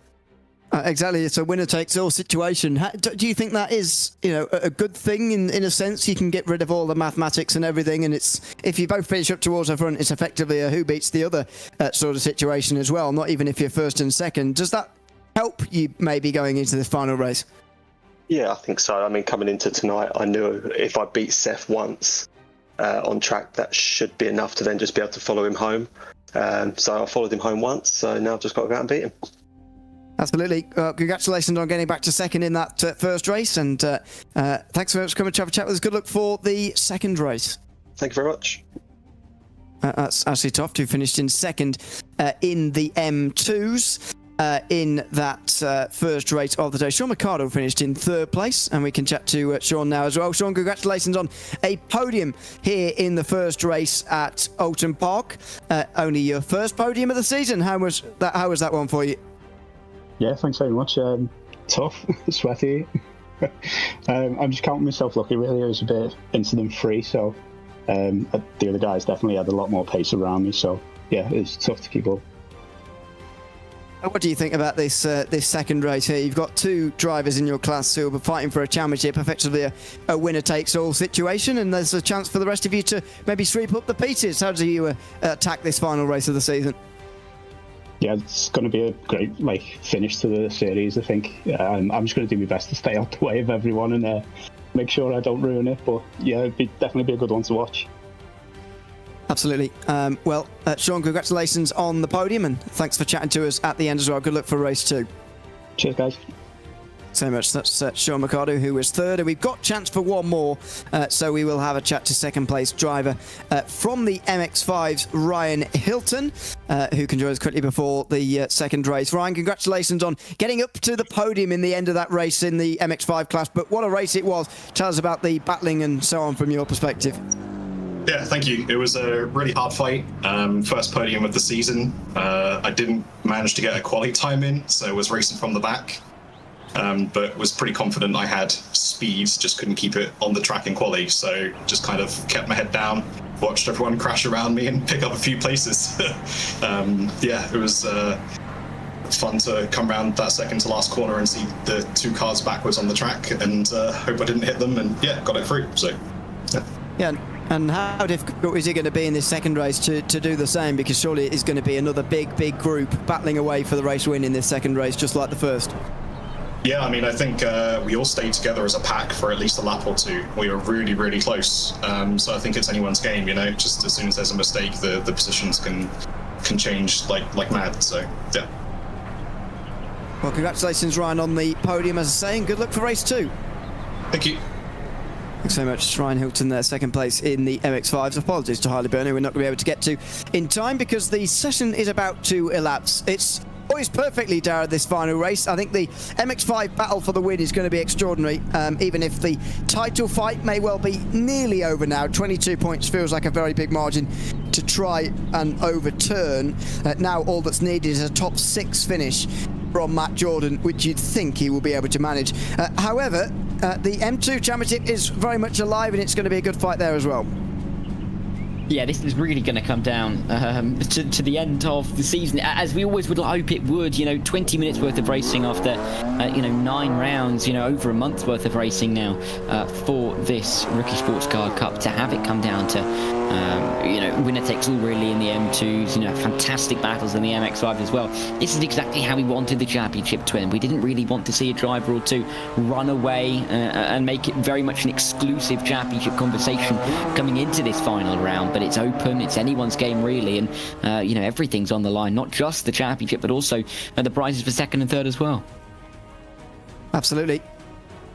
Exactly, it's a winner-takes-all situation. Do you think that is, a good thing in a sense? You can get rid of all the mathematics and everything, and it's if you both finish up towards the front, it's effectively a who beats the other sort of situation as well. Not even if you're first and second. Does that help you maybe going into this final race? Yeah, I think so. I mean, coming into tonight, I knew if I beat Seth once on track, that should be enough to then just be able to follow him home. So I followed him home once, so now I've just got to go out and beat him. Absolutely. Congratulations on getting back to second in that first race, and thanks very much for coming to have a chat with us. Good luck for the second race. Thank you very much. That's Ashley Toft, who finished in second in the M2s in that first race of the day. Sean Mercado finished in third place, and we can chat to Sean now as well. Sean, congratulations on a podium here in the first race at Oulton Park. Only your first podium of the season. How was that one for you? Yeah, thanks very much. Tough, sweaty. I'm just counting myself lucky, really. It was a bit incident-free, so the other guys definitely had a lot more pace around me, so yeah, it was tough to keep up. What do you think about this second race here? You've got 2 drivers in your class who are fighting for a championship, effectively a winner-takes-all situation, and there's a chance for the rest of you to maybe sweep up the pieces. How do you attack this final race of the season? Yeah, it's going to be a great finish to the series, I think. I'm just going to do my best to stay out the way of everyone and make sure I don't ruin it. But yeah, it'd definitely be a good one to watch. Absolutely. Well, Sean, congratulations on the podium, and thanks for chatting to us at the end as well. Good luck for race 2. Cheers, guys. So much. That's Sean Mercado, who was third, and we've got chance for one more, so we will have a chat to second place driver from the MX-5's Ryan Hilton, who can join us quickly before the second race. Ryan, congratulations on getting up to the podium in the end of that race in the MX-5 class, but what a race it was. Tell us about the battling and so on from your perspective. Yeah, thank you. It was a really hard fight. First podium of the season. I didn't manage to get a quali time in, so I was racing from the back. But was pretty confident I had speeds, just couldn't keep it on the track in quali, so just kind of kept my head down, watched everyone crash around me and pick up a few places. Yeah, it was fun to come around that second to last corner and see the 2 cars backwards on the track, and hope I didn't hit them, and yeah, got it through. So yeah. And how difficult is it going to be in this second race to do the same? Because surely it is going to be another big group battling away for the race win in this second race, just like the first. Yeah, I mean, I think we all stayed together as a pack for at least a lap or 2. We were really close. So I think it's anyone's game, you know. Just as soon as there's a mistake, the positions can change like mad. So yeah. Well, congratulations, Ryan, on the podium, as I say, and good luck for race 2. Thank you. Thanks so much, Ryan Hilton there, second place in the MX-5s. Apologies to Harley Byrne, who we're not going to be able to get to in time because the session is about to elapse. It's poised perfectly, Dara, this final race. I think the MX-5 battle for the win is going to be extraordinary, even if the title fight may well be nearly over now. 22 points feels like a very big margin to try and overturn. Now all that's needed is a top 6 finish from Matt Jordan, which you'd think he will be able to manage. However, the M2 Championship is very much alive, and it's going to be a good fight there as well. Yeah, this is really going to come down to the end of the season, as we always would hope it would. 20 minutes worth of racing after 9 rounds, over a month's worth of racing now for this Rookie Sports Car Cup. To have it come down to winner takes all really in the M2s, fantastic battles in the MX-5 as well. This is exactly how we wanted the championship to end. We didn't really want to see a driver or 2 run away and make it very much an exclusive championship conversation coming into this final round. But it's open, it's anyone's game really, and everything's on the line, not just the championship but also the prizes for second and third as well. Absolutely.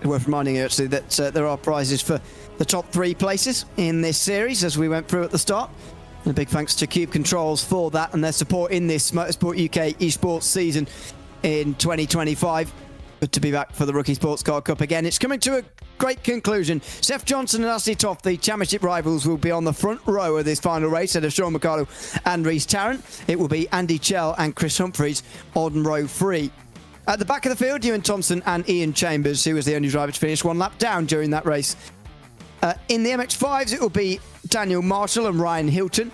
Worth reminding you actually that there are prizes for the top 3 places in this series, as we went through at the start. And a big thanks to Cube Controls for that and their support in this Motorsport UK esports season in 2025. Good to be back for the Rookie Sports Car Cup again. It's coming to a great conclusion. Seth Johnson and Ashley Toft, the championship rivals, will be on the front row of this final race ahead of Sean Mercado and Rhys Tarrant. It will be Andy Chell and Chris Humphreys on row 3. At the back of the field, Ewan Thompson and Ian Chambers, who was the only driver to finish 1 lap down during that race. In the MX-5s, it will be Daniel Marshall and Ryan Hilton,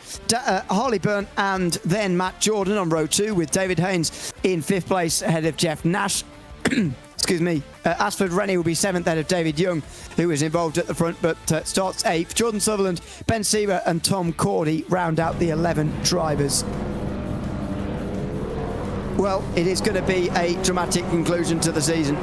Harley Byrne and then Matt Jordan on row 2, with David Haynes in 5th place ahead of Jeff Nash. Excuse me. Asford Rennie will be 7th ahead of David Young, who is involved at the front, but starts 8th. Jordan Sutherland, Ben Siever and Tom Cordy round out the 11 drivers. Well, it is going to be a dramatic conclusion to the season.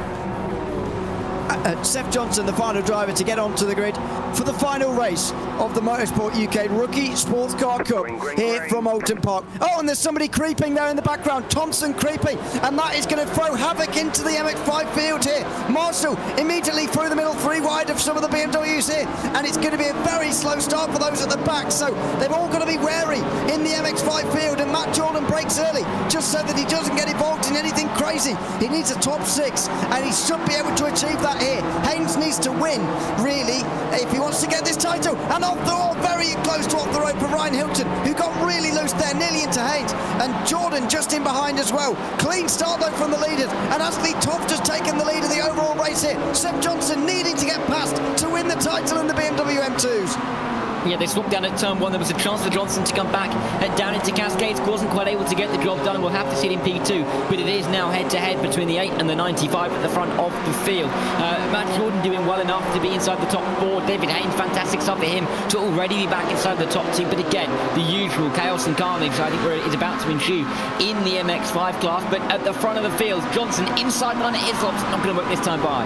Seth Johnson, the final driver to get onto the grid for the final race of the Motorsport UK Rookie Sports Car Cup here from Oulton Park. Oh, and there's somebody creeping there in the background, Thompson creeping, and that is going to throw havoc into the MX-5 field here. Marshall immediately through the middle, 3 wide of some of the BMWs here, and it's going to be a very slow start for those at the back, so they've all got to be wary in the MX-5 field, and Matt Jordan breaks early just so that he doesn't get involved in anything crazy. He needs a top 6, and he should be able to achieve that here. Haynes needs to win, really, if he wants to get this title. And off the wall, very close to off the road for Ryan Hilton, who got really loose there, nearly into Haynes. And Jordan just in behind as well. Clean start though from the leaders. And Ashley Toft has taken the lead of the overall race here. Seth Johnson needing to get past to win the title in the BMW M2s. Yeah, they swapped down at turn 1. There was a chance for Johnson to come back down into Cascades. Wasn't quite able to get the job done. We'll have to see it in P2. But it is now head-to-head between the 8 and the 95 at the front of the field. Matt Jordan doing well enough to be inside the top 4. David Haynes, fantastic stuff for him to already be back inside the top 2. But again, the usual chaos and carnage, I think, is about to ensue in the MX-5 class. But at the front of the field, Johnson inside line at Islop's not going to work this time by.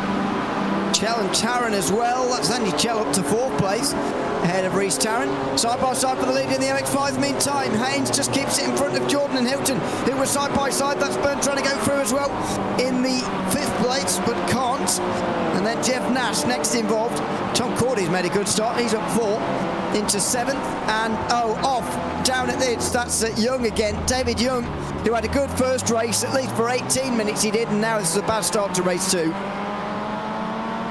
Chell and Tarrant as well. That's Andy Chell up to 4th place. ahead of Reece Tarrant. Side by side for the lead in the MX-5. Meantime, Haynes just keeps it in front of Jordan and Hilton, who were side by side. That's Byrne trying to go through as well in the 5th place, but can't. And then Jeff Nash next involved. Tom Cordy's made a good start. He's up 4 into 7th, and off down at this. That's Young again, David Young, who had a good first race, at least for 18 minutes he did, and now this is a bad start to race 2.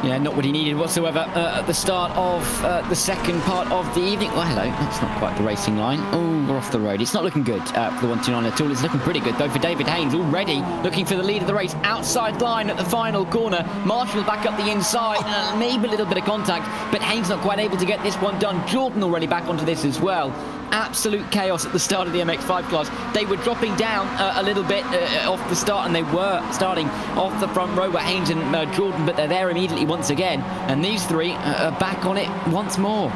Yeah, not what he needed whatsoever at the start of the second part of the evening. Oh, hello. That's not quite the racing line. Oh, we're off the road. It's not looking good for the 129 at all. It's looking pretty good, though, for David Haynes, already looking for the lead of the race. Outside line at the final corner. Marshall back up the inside. Maybe a little bit of contact, but Haynes not quite able to get this one done. Jordan already back onto this as well. Absolute chaos at the start of the MX-5 class. They were dropping down a little bit off the start, and they were starting off the front row with Haynes and Jordan, but they're there immediately once again, and these three are back on it once more.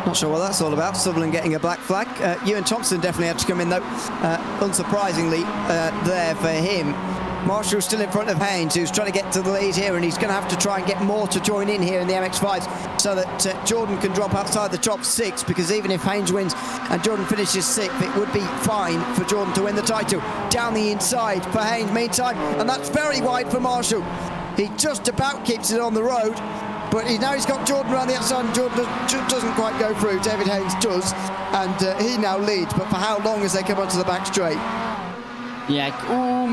Not sure what that's all about. Sutherland getting a black flag. Ewan Thompson definitely had to come in, though, unsurprisingly, there for him. Marshall's still in front of Haynes, who's trying to get to the lead here, and he's going to have to try and get more to join in here in the MX-5s so that Jordan can drop outside the top 6, because even if Haynes wins and Jordan finishes 6th, it would be fine for Jordan to win the title. Down the inside for Haynes meantime, and that's very wide for Marshall. He just about keeps it on the road, but now he's got Jordan around the outside, and Jordan doesn't quite go through. David Haynes does, and he now leads, but for how long as they come onto the back straight? Yeah,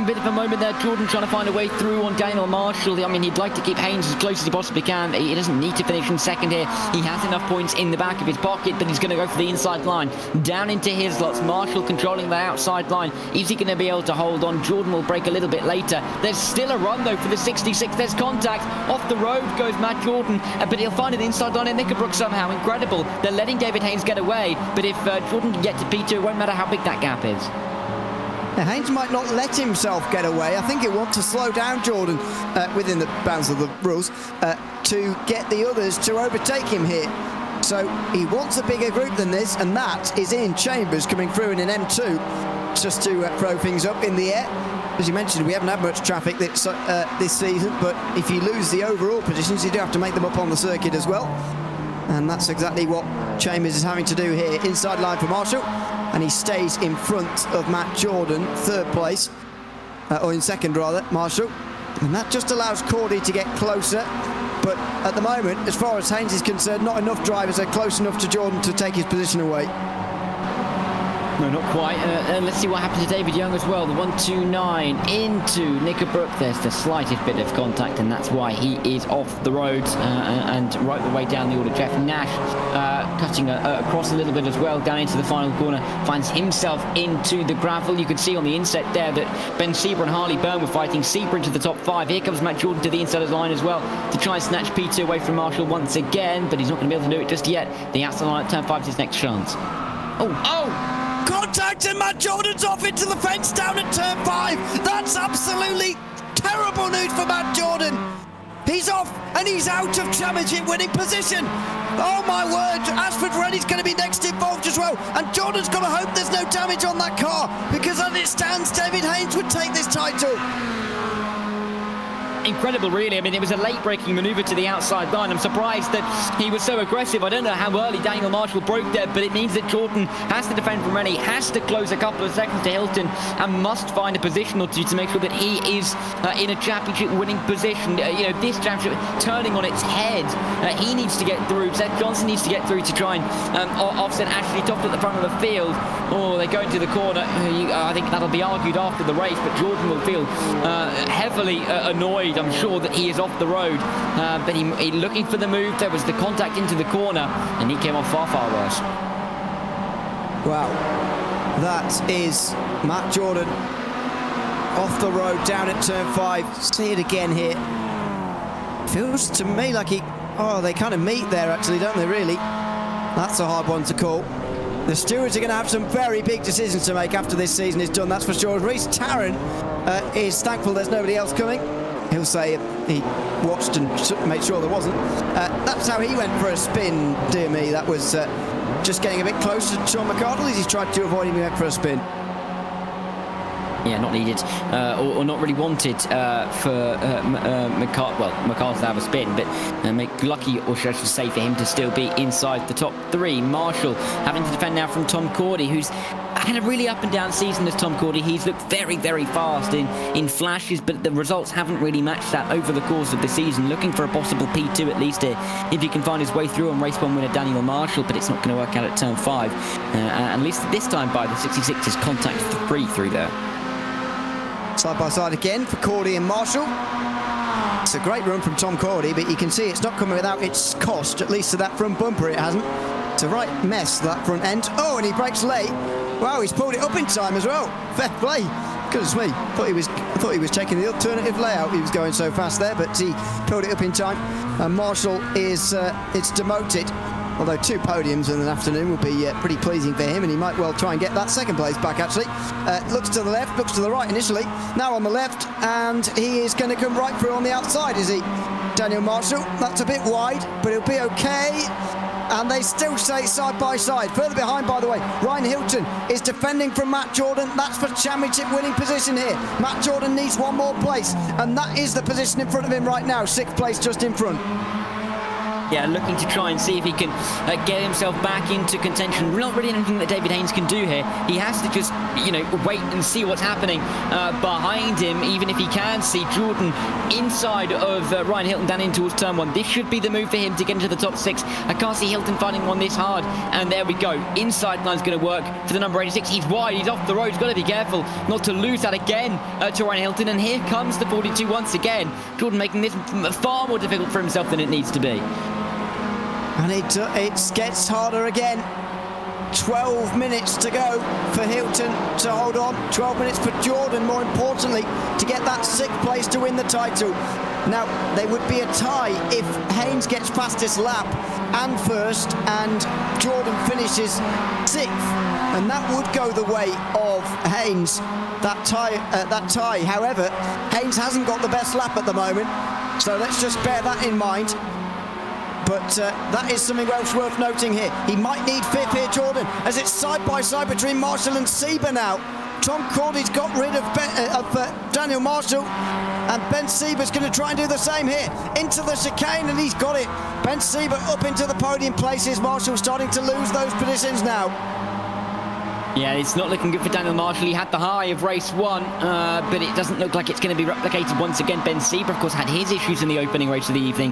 bit of a moment there. Jordan trying to find a way through on Daniel Marshall. I mean, he'd like to keep Haynes as close as he possibly can. He doesn't need to finish in second here. He has enough points in the back of his pocket, but he's going to go for the inside line. Down into his lots. Marshall controlling the outside line. Is he going to be able to hold on? Jordan will break a little bit later. There's still a run, though, for the 66. There's contact. Off the road goes Matt Jordan, but he'll find an inside line in Knickerbrook somehow. Incredible. They're letting David Haynes get away, but if Jordan can get to P2, it won't matter how big that gap is. Haynes might not let himself get away. I think he'll want to slow down Jordan within the bounds of the rules to get the others to overtake him here. So he wants a bigger group than this, and that is Ian Chambers coming through in an M2 just to throw things up in the air. As you mentioned, we haven't had much traffic this season, but if you lose the overall positions, you do have to make them up on the circuit as well. And that's exactly what Chambers is having to do here. Inside line for Marshall, and he stays in front of Matt Jordan, 3rd place, or in 2nd rather, Marshall. And that just allows Cordy to get closer. But at the moment, as far as Haynes is concerned, not enough drivers are close enough to Jordan to take his position away. No, not quite. Let's see what happens to David Young as well. The 129 into Knickerbrook. There's the slightest bit of contact, and that's why he is off the road and right the way down the order. Jeff Nash cutting across a little bit as well, down into the final corner, finds himself into the gravel. You can see on the inset there that Ben Sieber and Harley Byrne were fighting. Sieber into the top 5. Here comes Matt Jordan to the inside of the line as well to try and snatch P2 away from Marshall once again, but he's not going to be able to do it just yet. The outside line at turn 5 is his next chance. Oh! Contact, and Matt Jordan's off into the fence down at turn 5. That's absolutely terrible news for Matt Jordan. He's off and he's out of championship winning position. Oh my word, Ashford Reddy's going to be next involved as well, and Jordan's got to hope there's no damage on that car, because as it stands, David Haynes would take this title. Incredible, really. I mean, it was a late-breaking manoeuvre to the outside line. I'm surprised that he was so aggressive. I don't know how early Daniel Marshall broke there, but it means that Jordan has to defend from Rennie, has to close a couple of seconds to Hilton, and must find a position or two to make sure that he is in a championship-winning position. This championship turning on its head. He needs to get through. Seth Johnson needs to get through to try and offset Ashley Toft at the front of the field. Oh, they go into the corner. I think that'll be argued after the race, but Jordan will feel heavily annoyed, I'm sure, that he is off the road, but he looking for the move. There was the contact into the corner, and he came off far worse. Wow, that is Matt Jordan off the road down at turn 5. See it again here. Feels to me like they kind of meet there actually, don't they, really? That's a hard one to call. The stewards are going to have some very big decisions to make after this season is done, that's for sure. Reece Tarrant is thankful there's nobody else coming. He'll say he watched and made sure there wasn't. That's how he went for a spin, dear me. That was just getting a bit closer to Sean McArdle as he tried to avoid him. He went for a spin. Yeah, not needed or not really wanted for McCarthy. Well, McCarthy to have a spin, but lucky, or should I say, for him to still be inside the top 3. Marshall having to defend now from Tom Cordy, who's had a really up and down season as Tom Cordy. He's looked very, very fast in flashes, but the results haven't really matched that over the course of the season. Looking for a possible P2 at least here, if he can find his way through on race 1 winner Daniel Marshall, but it's not going to work out at turn 5. At least this time by the 66ers, contact 3 through there. Side by side again for Cordy and Marshall. It's a great run from Tom Cordy, but you can see it's not coming without its cost, at least to that front bumper it hasn't. It's a right mess, that front end. Oh, and he brakes late. Wow, he's pulled it up in time as well. Fair play. Goodness me. I thought he was taking the alternative layout. He was going so fast there, but he pulled it up in time. And Marshall is it's demoted. Although 2 podiums in an afternoon will be pretty pleasing for him, and he might well try and get that second place back, actually. Looks to the left, looks to the right initially, now on the left, and he is going to come right through on the outside, is he? Daniel Marshall, that's a bit wide, but he'll be okay. And they still stay side by side. Further behind, by the way, Ryan Hilton is defending from Matt Jordan. That's for championship winning position here. Matt Jordan needs 1 more place, and that is the position in front of him right now. 6th place just in front. Yeah, looking to try and see if he can get himself back into contention. Not really anything that David Haynes can do here. He has to just, wait and see what's happening behind him, even if he can see Jordan inside of Ryan Hilton down in towards turn 1. This should be the move for him to get into the top 6. I can't see Hilton finding one this hard. And there we go. Inside line's going to work for the number 86. He's wide. He's off the road. He's got to be careful not to lose that again to Ryan Hilton. And here comes the 42 once again. Jordan making this far more difficult for himself than it needs to be. And it gets harder again. 12 minutes to go for Hilton to hold on. 12 minutes for Jordan, more importantly, to get that 6th place to win the title. Now, there would be a tie if Haynes gets fastest lap and first, and Jordan finishes 6th. And that would go the way of Haynes, that tie. However, Haynes hasn't got the best lap at the moment, so let's just bear that in mind. But that is something else worth noting here. He might need 5th here, Jordan, as it's side by side between Marshall and Sieber now. Tom Cordy's got rid of Daniel Marshall, and Ben Sieber's going to try and do the same here. Into the chicane, and he's got it. Ben Sieber up into the podium places. Marshall starting to lose those positions now. Yeah, it's not looking good for Daniel Marshall. He had the high of race 1, but it doesn't look like it's going to be replicated once again. Ben Sieber, of course, had his issues in the opening race of the evening,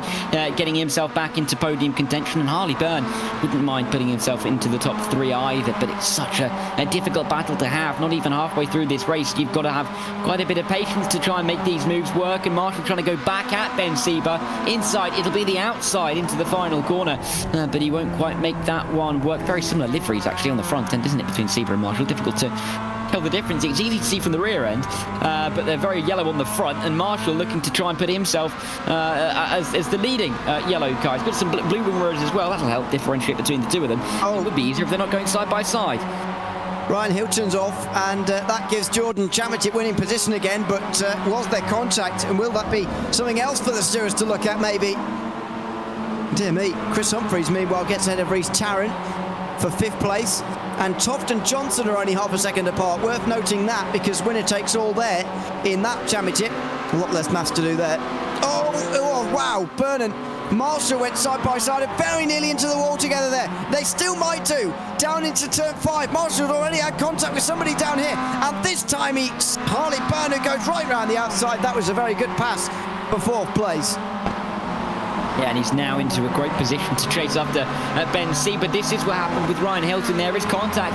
getting himself back into podium contention, and Harley Byrne wouldn't mind putting himself into the top 3 either, but it's such a difficult battle to have. Not even halfway through this race, you've got to have quite a bit of patience to try and make these moves work, and Marshall trying to go back at Ben Sieber. Inside, it'll be the outside into the final corner, but he won't quite make that one work. Very similar liveries, actually, on the front end, isn't it, between Sieber and Marshall? Difficult to tell the difference. It's easy to see from the rear end, but they're very yellow on the front, and Marshall looking to try and put himself as the leading yellow car. He's got some blue wing mirrors as well. That'll help differentiate between the 2 of them. It would be easier if they're not going side by side. Ryan Hilton's off, and that gives Jordan championship winning position again, but was there contact, and will that be something else for the stewards to look at, maybe? Dear me. Chris Humphries, meanwhile, gets ahead of Reece Tarrant for 5th place, and Toft and Johnson are only half a second apart. Worth noting that, because winner takes all there in that championship. A lot less maths to do there. Oh wow, Byrne and Marshall went side by side and very nearly into the wall together there. They still might do. Down into turn 5. Marshall had already had contact with somebody down here, and this time it's Harley Byrne who goes right round the outside. That was a very good pass for 4th place. Yeah, and he's now into a great position to chase after Ben Sieber. This is what happened with Ryan Hilton. There is contact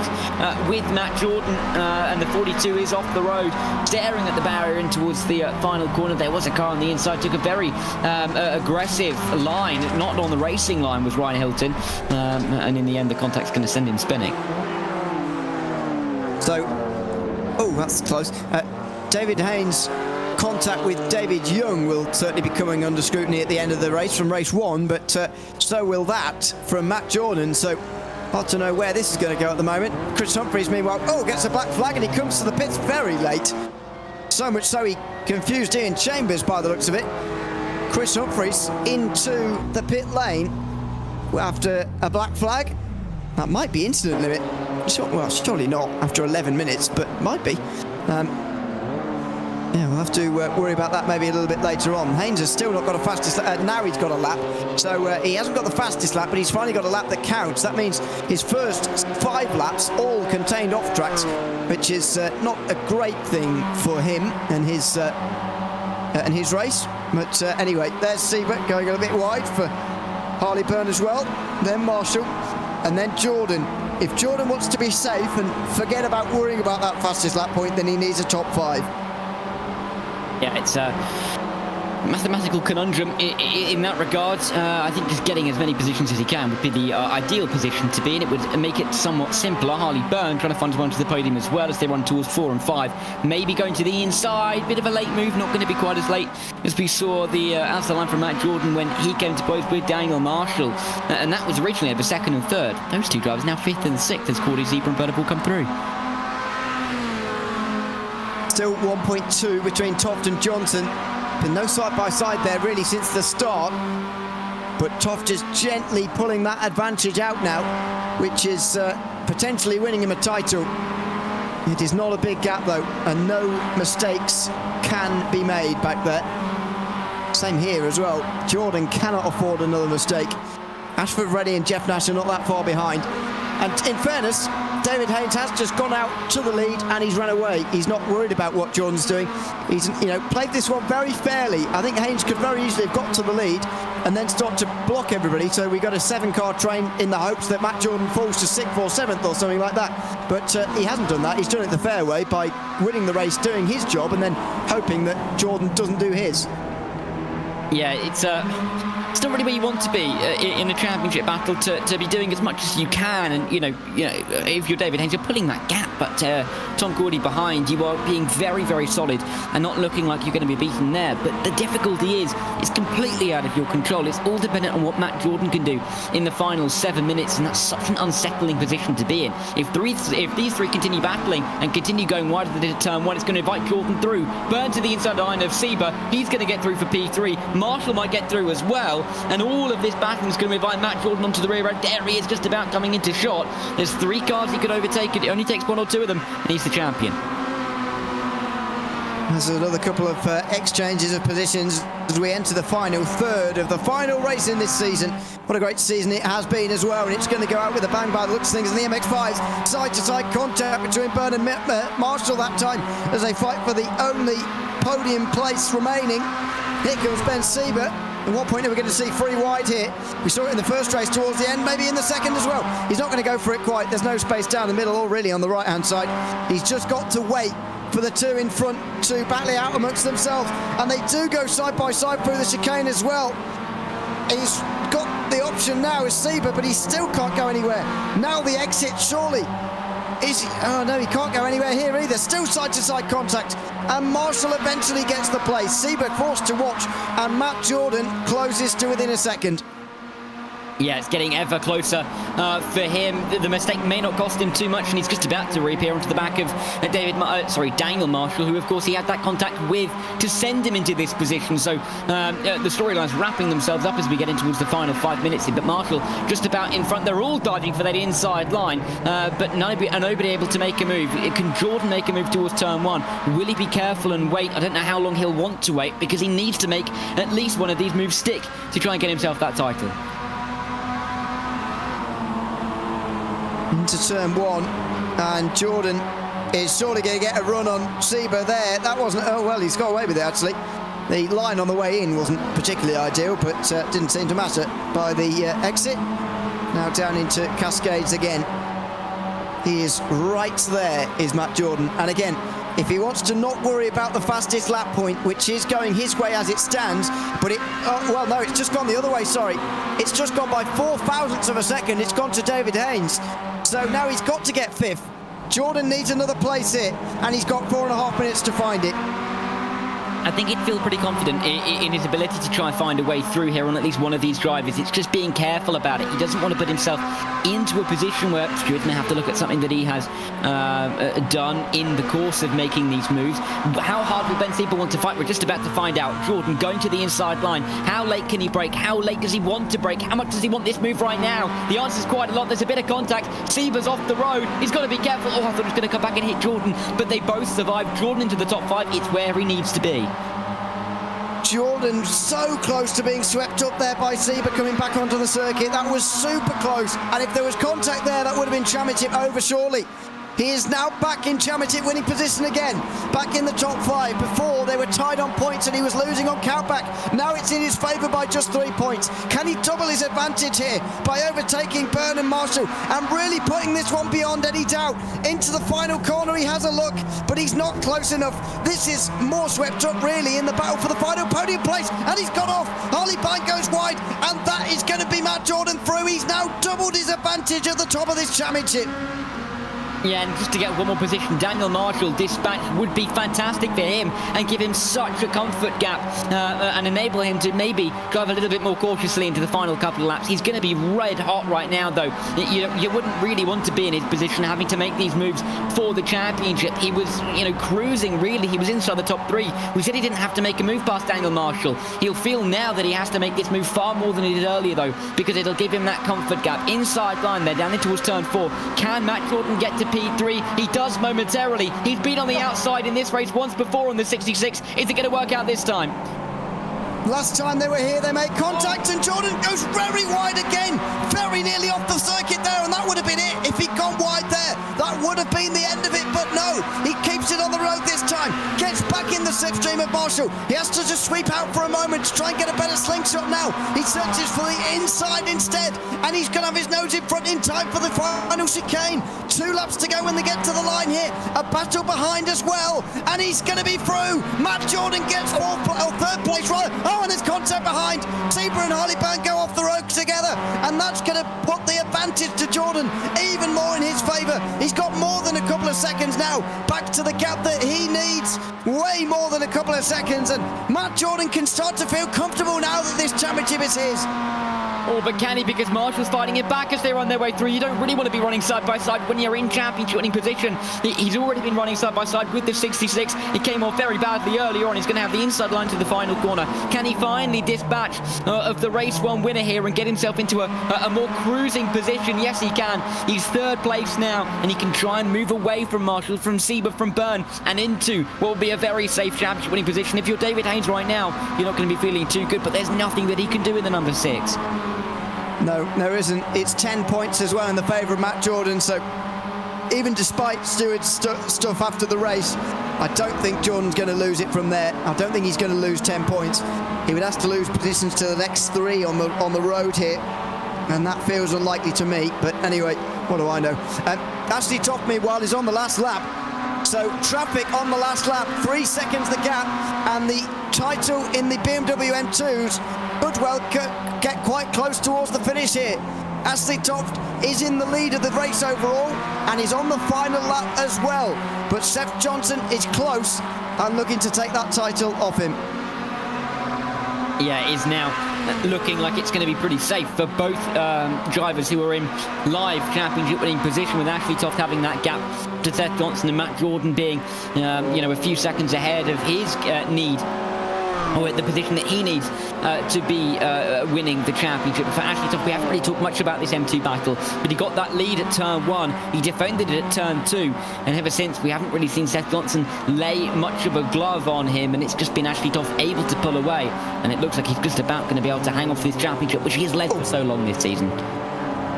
with Matt Jordan, and the 42 is off the road, staring at the barrier in towards the final corner. There was a car on the inside, took a very aggressive line, not on the racing line with Ryan Hilton, and in the end the contact's going to send him spinning. So, that's close. David Haynes' contact with David Young will certainly be coming under scrutiny at the end of the race from race 1, but so will that from Matt Jordan. So hard to know where this is going to go at the moment. Chris Humphries, meanwhile, gets a black flag, and he comes to the pits very late. So much so he confused Ian Chambers by the looks of it. Chris Humphries into the pit lane after a black flag. That might be incident limit. Well, surely not after 11 minutes, but might be. Yeah, we'll have to worry about that maybe a little bit later on. Haynes has still not got a fastest lap. Now he's got a lap. So he hasn't got the fastest lap, but he's finally got a lap that counts. That means his first 5 laps all contained off tracks, which is not a great thing for him and his race. But anyway, there's Siebert going a bit wide for Harley Byrne as well. Then Marshall, and then Jordan. If Jordan wants to be safe and forget about worrying about that fastest lap point, then he needs a top 5. Yeah, it's a mathematical conundrum in that regard. I think just getting as many positions as he can would be the ideal position to be in. It would make it somewhat simpler. Harley Byrne trying to find his way to the podium as well as they run towards 4 and 5. Maybe going to the inside. Bit of a late move, not going to be quite as late as we saw the outside line from Matt Jordan when he came to both with Daniel Marshall. And that was originally over 2nd and 3rd. Those 2 drivers now 5th and 6th as Cordy Zebra and Bernabeu come through. Still 1.2 between Toft and Johnson. Been no side-by-side there really since the start. But Toft just gently pulling that advantage out now, which is potentially winning him a title. It is not a big gap though, and no mistakes can be made back there. Same here as well. Jordan cannot afford another mistake. Ashford Reddy and Jeff Nash are not that far behind. And in fairness, David Haynes has just gone out to the lead and he's run away. He's not worried about what Jordan's doing. He's, played this one very fairly. I think Haynes could very easily have got to the lead and then start to block everybody. So we got a 7-car train in the hopes that Matt Jordan falls to 6th or 7th or something like that. But he hasn't done that. He's done it the fair way by winning the race, doing his job, and then hoping that Jordan doesn't do his. Yeah, it's not really where you want to be in a championship battle, to be doing as much as you can. And if you're David Haynes, you're pulling that gap. But Tom Gordy behind, you are being very, very solid and not looking like you're going to be beaten there. But the difficulty is, it's completely out of your control. It's all dependent on what Matt Jordan can do in the final 7 minutes, and that's such an unsettling position to be in. If these 3 continue battling and continue going wide of the turn 1, it's going to invite Jordan through. Burn to the inside line of Sieber. He's going to get through for P3. Marshall might get through as well. And all of this battling is going to invite Matt Jordan onto the rear road. There he is, just about coming into shot. There's 3 cars he could overtake. It only takes 1 or 2 of them, and he's the champion. There's another couple of exchanges of positions as we enter the final third of the final race in this season. What a great season it has been as well, and it's going to go out with a bang by the looks of things in the MX-5s. Side-to-side contact between Byrne and Marshall that time as they fight for the only podium place remaining. Here comes Ben Siebert. At what point are we going to see 3 wide here? We saw it in the first race towards the end, maybe in the second as well. He's not going to go for it quite. There's no space down the middle or really on the right-hand side. He's just got to wait for the 2 in front to battle it out amongst themselves. And they do go side by side through the chicane as well. He's got the option now as Siebert, but he still can't go anywhere. Now the exit, surely. Is he? Oh no, he can't go anywhere here either. Still side-to-side contact, and Marshall eventually gets the place. Siebert forced to watch, and Matt Jordan closes to within a second. Yeah, it's getting ever closer for him. The mistake may not cost him too much, and he's just about to reappear onto the back of Daniel Marshall, who, of course, he had that contact with to send him into this position. So the storylines wrapping themselves up as we get in towards the final 5 minutes here. But Marshall just about in front. They're all diving for that inside line, but nobody able to make a move. Can Jordan make a move towards turn 1? Will he be careful and wait? I don't know how long he'll want to wait, because he needs to make at least one of these moves stick to try and get himself that title. Into turn 1, and Jordan is surely going to get a run on Sieber there. That wasn't, oh well, he's got away with it actually. The line on the way in wasn't particularly ideal, but didn't seem to matter by the exit. Now down into Cascades again. He is right there, is Matt Jordan. And again, if he wants to not worry about the fastest lap point, which is going his way as it stands, but no, it's just gone the other way, sorry. It's just gone by 0.004 of a second. It's gone to David Haynes. So now he's got to get 5th. Jordan needs another place here, and he's got 4.5 minutes to find it. I think he'd feel pretty confident in his ability to try and find a way through here on at least one of these drivers. It's just being careful about it. He doesn't want to put himself into a position where Stuart may have to look at something that he has done in the course of making these moves. How hard will Ben Sieber want to fight? We're just about to find out. Jordan going to the inside line. How late can he brake? How late does he want to brake? How much does he want this move right now? The answer is quite a lot. There's a bit of contact. Sieber's off the road. He's got to be careful. Oh, I thought he was going to come back and hit Jordan, but they both survived. Jordan into the top 5. It's where he needs to be. Jordan so close to being swept up there by Sieber coming back onto the circuit. That was super close, and if there was contact there, that would have been championship over surely. He is now back in championship winning position again, back in the top 5. Before they were tied on points and he was losing on countback. Now it's in his favour by just 3 points. Can he double his advantage here by overtaking Byrne and Marshall and really putting this one beyond any doubt? Into the final corner he has a look, but he's not close enough. This is more swept up really in the battle for the final podium place, and he's got off. Harley Bank goes wide, and that is going to be Matt Jordan through. He's now doubled his advantage at the top of this championship. Yeah, and just to get one more position, Daniel Marshall dispatch would be fantastic for him and give him such a comfort gap and enable him to maybe drive a little bit more cautiously into the final couple of laps. He's going to be red hot right now, though. You wouldn't really want to be in his position having to make these moves for the championship. He was, cruising, really. He was inside the top 3. We said he didn't have to make a move past Daniel Marshall. He'll feel now that he has to make this move far more than he did earlier, though, because it'll give him that comfort gap. Inside line there, down in towards turn 4. Can Matt Jordan get to P3? He does momentarily. He's been on the outside in this race once before on the 66. Is it going to work out this time? Last time they were here, they made contact, and Jordan goes very wide again, very nearly off the circuit there, and that would have been it. If he'd gone wide there, that would have been the end of it, but no, he keeps it on the road this time, gets back in the slipstream of Marshall. He has to just sweep out for a moment to try and get a better slingshot now. He searches for the inside instead, and he's going to have his nose in front in time for the final chicane. 2 laps to go when they get to the line here. A battle behind as well, and he's going to be through. Matt Jordan gets 3rd place, rather. Oh, and there's contact behind. Sieber and Harley Bank go off the road together, and that's going to put the advantage to Jordan even more in his favour. He's got more than a couple of seconds now, back to the gap that he needs. Way more than a couple of seconds, and Matt Jordan can start to feel comfortable now that this championship is his. Oh, but can he? Because Marshall's fighting it back as they're on their way through. You don't really want to be running side by side when you're in championship winning position. He's already been running side by side with the 66. He came off very badly earlier on. He's going to have the inside line to the final corner. Can he finally dispatch of the race 1 winner here and get himself into a more cruising position? Yes, he can. He's 3rd place now, and he can try and move away from Marshall, from Sieber, from Byrne, and into what will be a very safe championship winning position. If you're David Haynes right now, you're not going to be feeling too good, but there's nothing that he can do in the number 6. No, there isn't. It's 10 points as well in the favour of Matt Jordan, so even despite Stewart's stuff after the race, I don't think Jordan's going to lose it from there. I don't think he's going to lose 10 points. He would have to lose positions to the next 3 on the road here, and that feels unlikely to me. But anyway, what do I know? Ashley Toft, meanwhile, is on the last lap. So traffic on the last lap, 3 seconds the gap, and the title in the BMW M2s could well get quite close towards the finish here. Ashley Toft is in the lead of the race overall and is on the final lap as well. But Seth Johnson is close and looking to take that title off him. Yeah, it is now looking like it's going to be pretty safe for both drivers who are in live championship winning position, with Ashley Toft having that gap to Seth Johnson and Matt Jordan being a few seconds ahead of his need, or at the position that he needs to be winning the championship. For Ashley Toft, we haven't really talked much about this M2 battle, but he got that lead at turn 1, he defended it at turn 2, and ever since we haven't really seen Seth Johnson lay much of a glove on him, and it's just been Ashley Toft able to pull away, and it looks like he's just about going to be able to hang off this championship, which he has led for so long this season.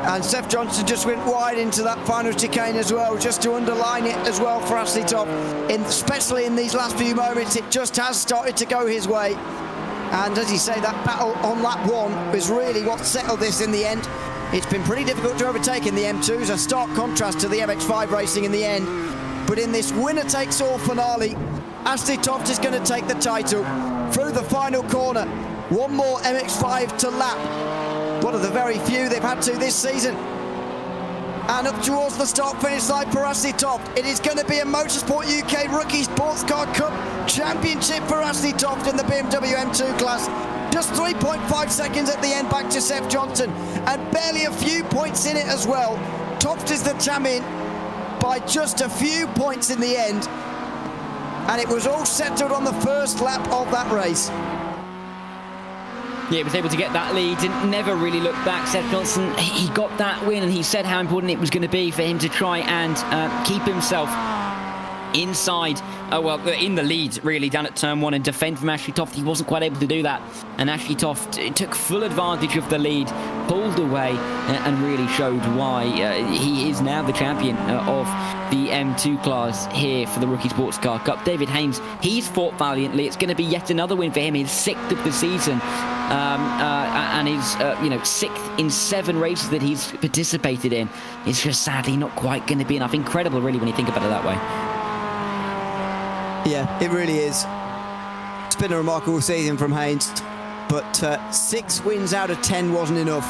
And Seth Johnson just went wide into that final chicane as well, just to underline it as well for Ashley Toft. Especially in these last few moments, it just has started to go his way. And as you say, that battle on lap 1 was really what settled this in the end. It's been pretty difficult to overtake in the M2s, a stark contrast to the MX-5 racing in the end. But in this winner-takes-all finale, Ashley Toft is going to take the title through the final corner. One more MX-5 to lap. One of the very few they've had to this season. And up towards the start-finish line for Ashley Toft. It is going to be a Motorsport UK Rookie Sportscar Cup Championship for Ashley Toft in the BMW M2 class. Just 3.5 seconds at the end back to Seth Johnson, and barely a few points in it as well. Toft is the champion by just a few points in the end, and it was all settled on the first lap of that race. Yeah, he was able to get that lead and never really looked back. Seth Johnson, he got that win, and he said how important it was going to be for him to try and keep himself inside, in the lead, really, down at turn 1 and defend from Ashley Toft. He wasn't quite able to do that, and Ashley Toft took full advantage of the lead, pulled away, and really showed why he is now the champion of the M2 class here for the Rookie Sports Car Cup. David Haynes, he's fought valiantly. It's going to be yet another win for him, his 6th of the season, and his 6th in 7 races that he's participated in. It's just sadly not quite going to be enough. Incredible, really, when you think about it that way. Yeah, it really is. It's been a remarkable season from Haynes, but 6 wins out of 10 wasn't enough.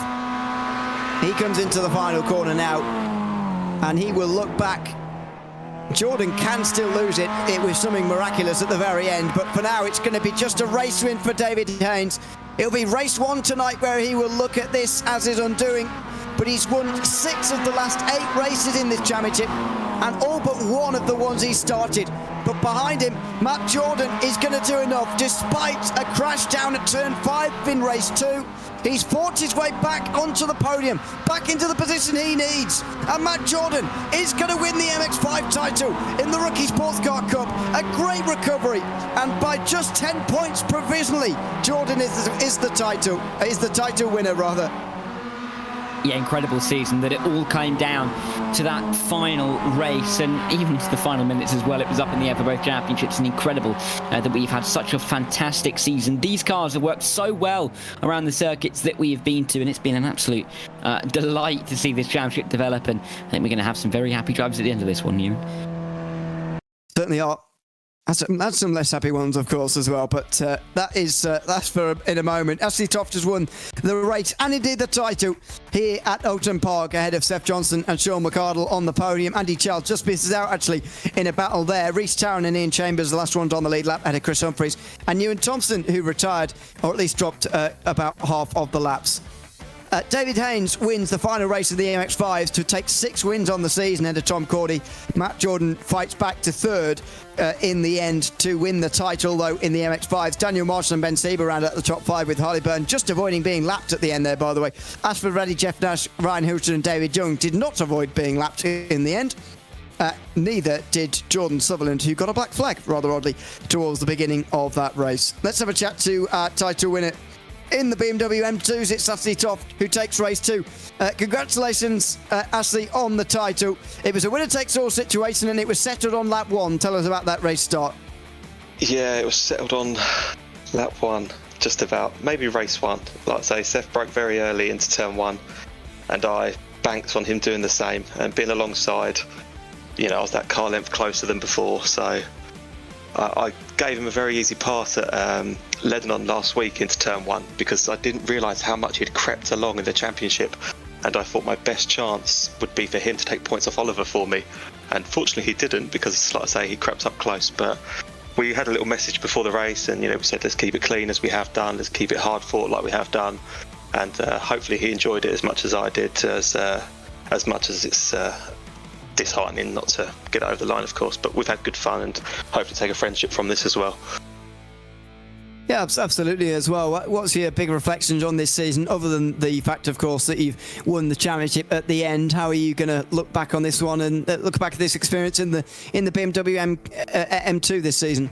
He comes into the final corner now, and he will look back. Jordan can still lose it. It was something miraculous at the very end, but for now it's going to be just a race win for David Haynes. It'll be race 1 tonight where he will look at this as his undoing, but he's won 6 of the last 8 races in this championship, and all but 1 of the ones he started. But behind him, Matt Jordan is going to do enough. Despite a crash down at turn 5 in race 2, he's fought his way back onto the podium, back into the position he needs. And Matt Jordan is going to win the MX-5 title in the Rookie Sports Car Cup. A great recovery, and by just 10 points provisionally, Jordan is the title winner rather. Yeah, incredible season that it all came down to that final race, and even to the final minutes as well. It was up in the air for both championships, and incredible that we've had such a fantastic season. These cars have worked so well around the circuits that we have been to, and it's been an absolute delight to see this championship develop, and I think we're going to have some very happy drivers at the end of this one, Ewan. Certainly are. That's some less happy ones, of course, as well, but that's for in a moment. Ashley Toft has won the race and indeed the title here at Oulton Park ahead of Seth Johnson and Sean McArdle on the podium. Andy Charles just misses out actually in a battle there. Rhys Tarrant and Ian Chambers, the last ones on the lead lap ahead of Chris Humphries, and Ewan Thompson, who retired or at least dropped about half of the laps. David Haynes wins the final race of the MX-5s to take 6 wins on the season ahead of Tom Cordy. Matt Jordan fights back to 3rd in the end to win the title, though, in the MX-5s. Daniel Marshall and Ben Sieber round out the top 5 with Harley Byrne just avoiding being lapped at the end there, by the way. Ashford Reddy, Jeff Nash, Ryan Hilton and David Young did not avoid being lapped in the end. Neither did Jordan Sutherland, who got a black flag, rather oddly, towards the beginning of that race. Let's have a chat to our title winner in the BMW M2s. It's Ashley Toft who takes race 2. Congratulations, Ashley, on the title. It was a winner-takes-all situation, and it was settled on lap 1. Tell us about that race start. Yeah, it was settled on lap 1, just about. Maybe race 1. Like I say, Seth broke very early into turn 1, and I banked on him doing the same. And being alongside, I was that car length closer than before, so I gave him a very easy pass at Lebanon last week into turn 1 because I didn't realise how much he'd crept along in the championship, and I thought my best chance would be for him to take points off Oliver for me, and fortunately he didn't because, like I say, he crept up close. But we had a little message before the race, and we said let's keep it clean as we have done, let's keep it hard fought like we have done, and hopefully he enjoyed it as much as I did, as much as it's disheartening not to get over the line, of course, but we've had good fun and hope to take a friendship from this as well. Yeah, absolutely as well. What's your big reflections on this season, other than the fact, of course, that you've won the championship at the end? How are you going to look back on this one and look back at this experience in the BMW M2 this season?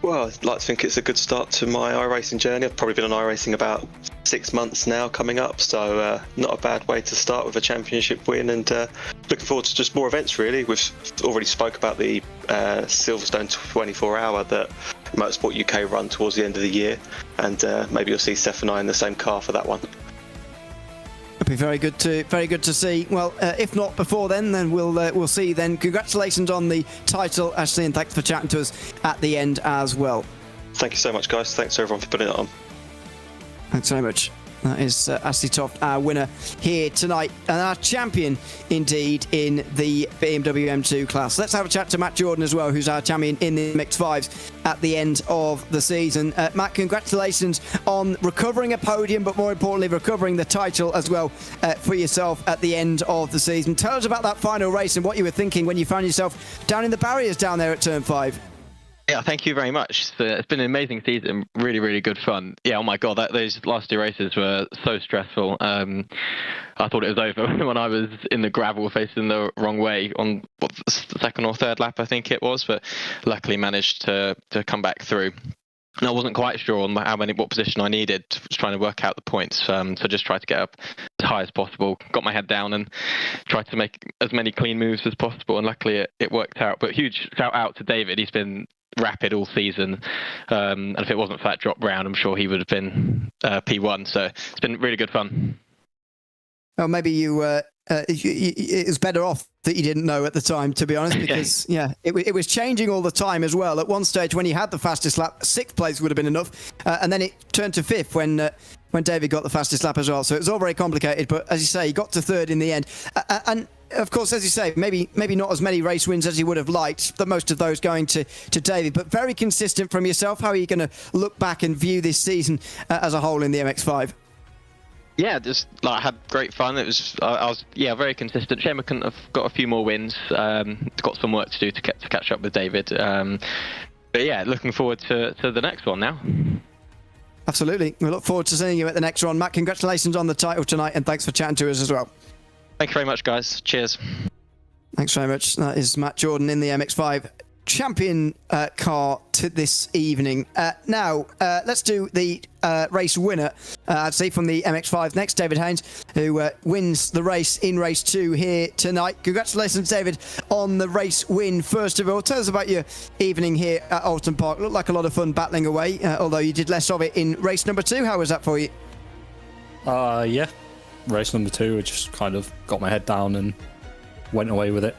Well, I'd like to think it's a good start to my iRacing journey. I've probably been on iRacing about 6 months now coming up, so not a bad way to start with a championship win, and looking forward to just more events really. We've already spoke about the Silverstone 24 hour that Motorsport UK run towards the end of the year, and maybe you'll see Seth and I in the same car for that one. It'll be very good to see. Well, if not before then we'll see then. Congratulations on the title, Ashley, and thanks for chatting to us at the end as well. Thank you so much, guys. Thanks everyone for putting it on. Thanks very much. That is Ashley Toft, our winner here tonight, and our champion indeed in the BMW M2 class. Let's have a chat to Matt Jordan as well, who's our champion in the MX-5s at the end of the season. Matt, congratulations on recovering a podium, but more importantly, recovering the title as well for yourself at the end of the season. Tell us about that final race and what you were thinking when you found yourself down in the barriers down there at Turn 5. Yeah, thank you very much. It's been an amazing season, really, really good fun. Yeah, oh my God, those last 2 races were so stressful. I thought it was over when I was in the gravel facing the wrong way on the 2nd or 3rd lap, I think it was, but luckily managed to come back through. And I wasn't quite sure on what position I needed. Was trying to work out the points, so just tried to get up as high as possible. Got my head down and tried to make as many clean moves as possible, and luckily it worked out. But huge shout out to David. He's been rapid all season, and if it wasn't for that drop round, I'm sure he would have been P1. So it's been really good fun. Well, maybe it was better off that you didn't know at the time, to be honest, because it was changing all the time as well. At one stage, when you had the fastest lap, 6th place would have been enough, and then it turned to 5th when David got the fastest lap as well. So it was all very complicated. But as you say, he got to 3rd in the end, and of course, as you say, maybe not as many race wins as you would have liked, but most of those going to David, but very consistent from yourself. How are you going to look back and view this season as a whole in the MX-5? Yeah, just I had great fun. It was I was very consistent. Shame I couldn't have got a few more wins. Got some work to do to catch up with David. But yeah, looking forward to the next one now. Absolutely. We look forward to seeing you at the next one. Matt, congratulations on the title tonight, and thanks for chatting to us as well. Thank you very much, guys. Cheers. Thanks very much. That is Matt Jordan in the MX-5 champion car to this evening. Now, let's do the race winner, I'd say, from the MX-5 next, David Haynes, who wins the race in race 2 here tonight. Congratulations, David, on the race win. First of all, tell us about your evening here at Oulton Park. Looked like a lot of fun battling away, although you did less of it in race number 2. How was that for you? Yeah. Race number 2, I just kind of got my head down and went away with it.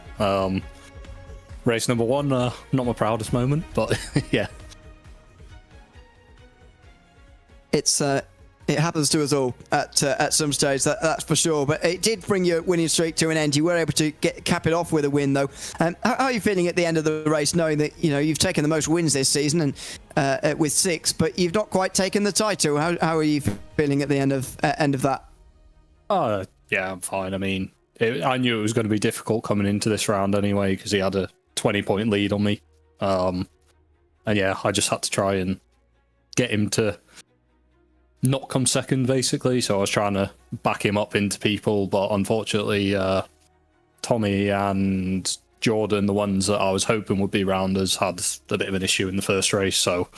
Race number 1, not my proudest moment, but yeah. It happens to us all at some stage, that's for sure. But it did bring your winning streak to an end. You were able to cap it off with a win, though. How are you feeling at the end of the race, knowing that you've taken the most wins this season and with 6, but you've not quite taken the title? How are you feeling at the end of that? Yeah, I'm fine. I mean, I knew it was going to be difficult coming into this round anyway, because he had a 20-point lead on me. And yeah, I just had to try and get him to not come second, basically. So I was trying to back him up into people, but unfortunately, Tommy and Jordan, the ones that I was hoping would be rounders, had a bit of an issue in the first race. So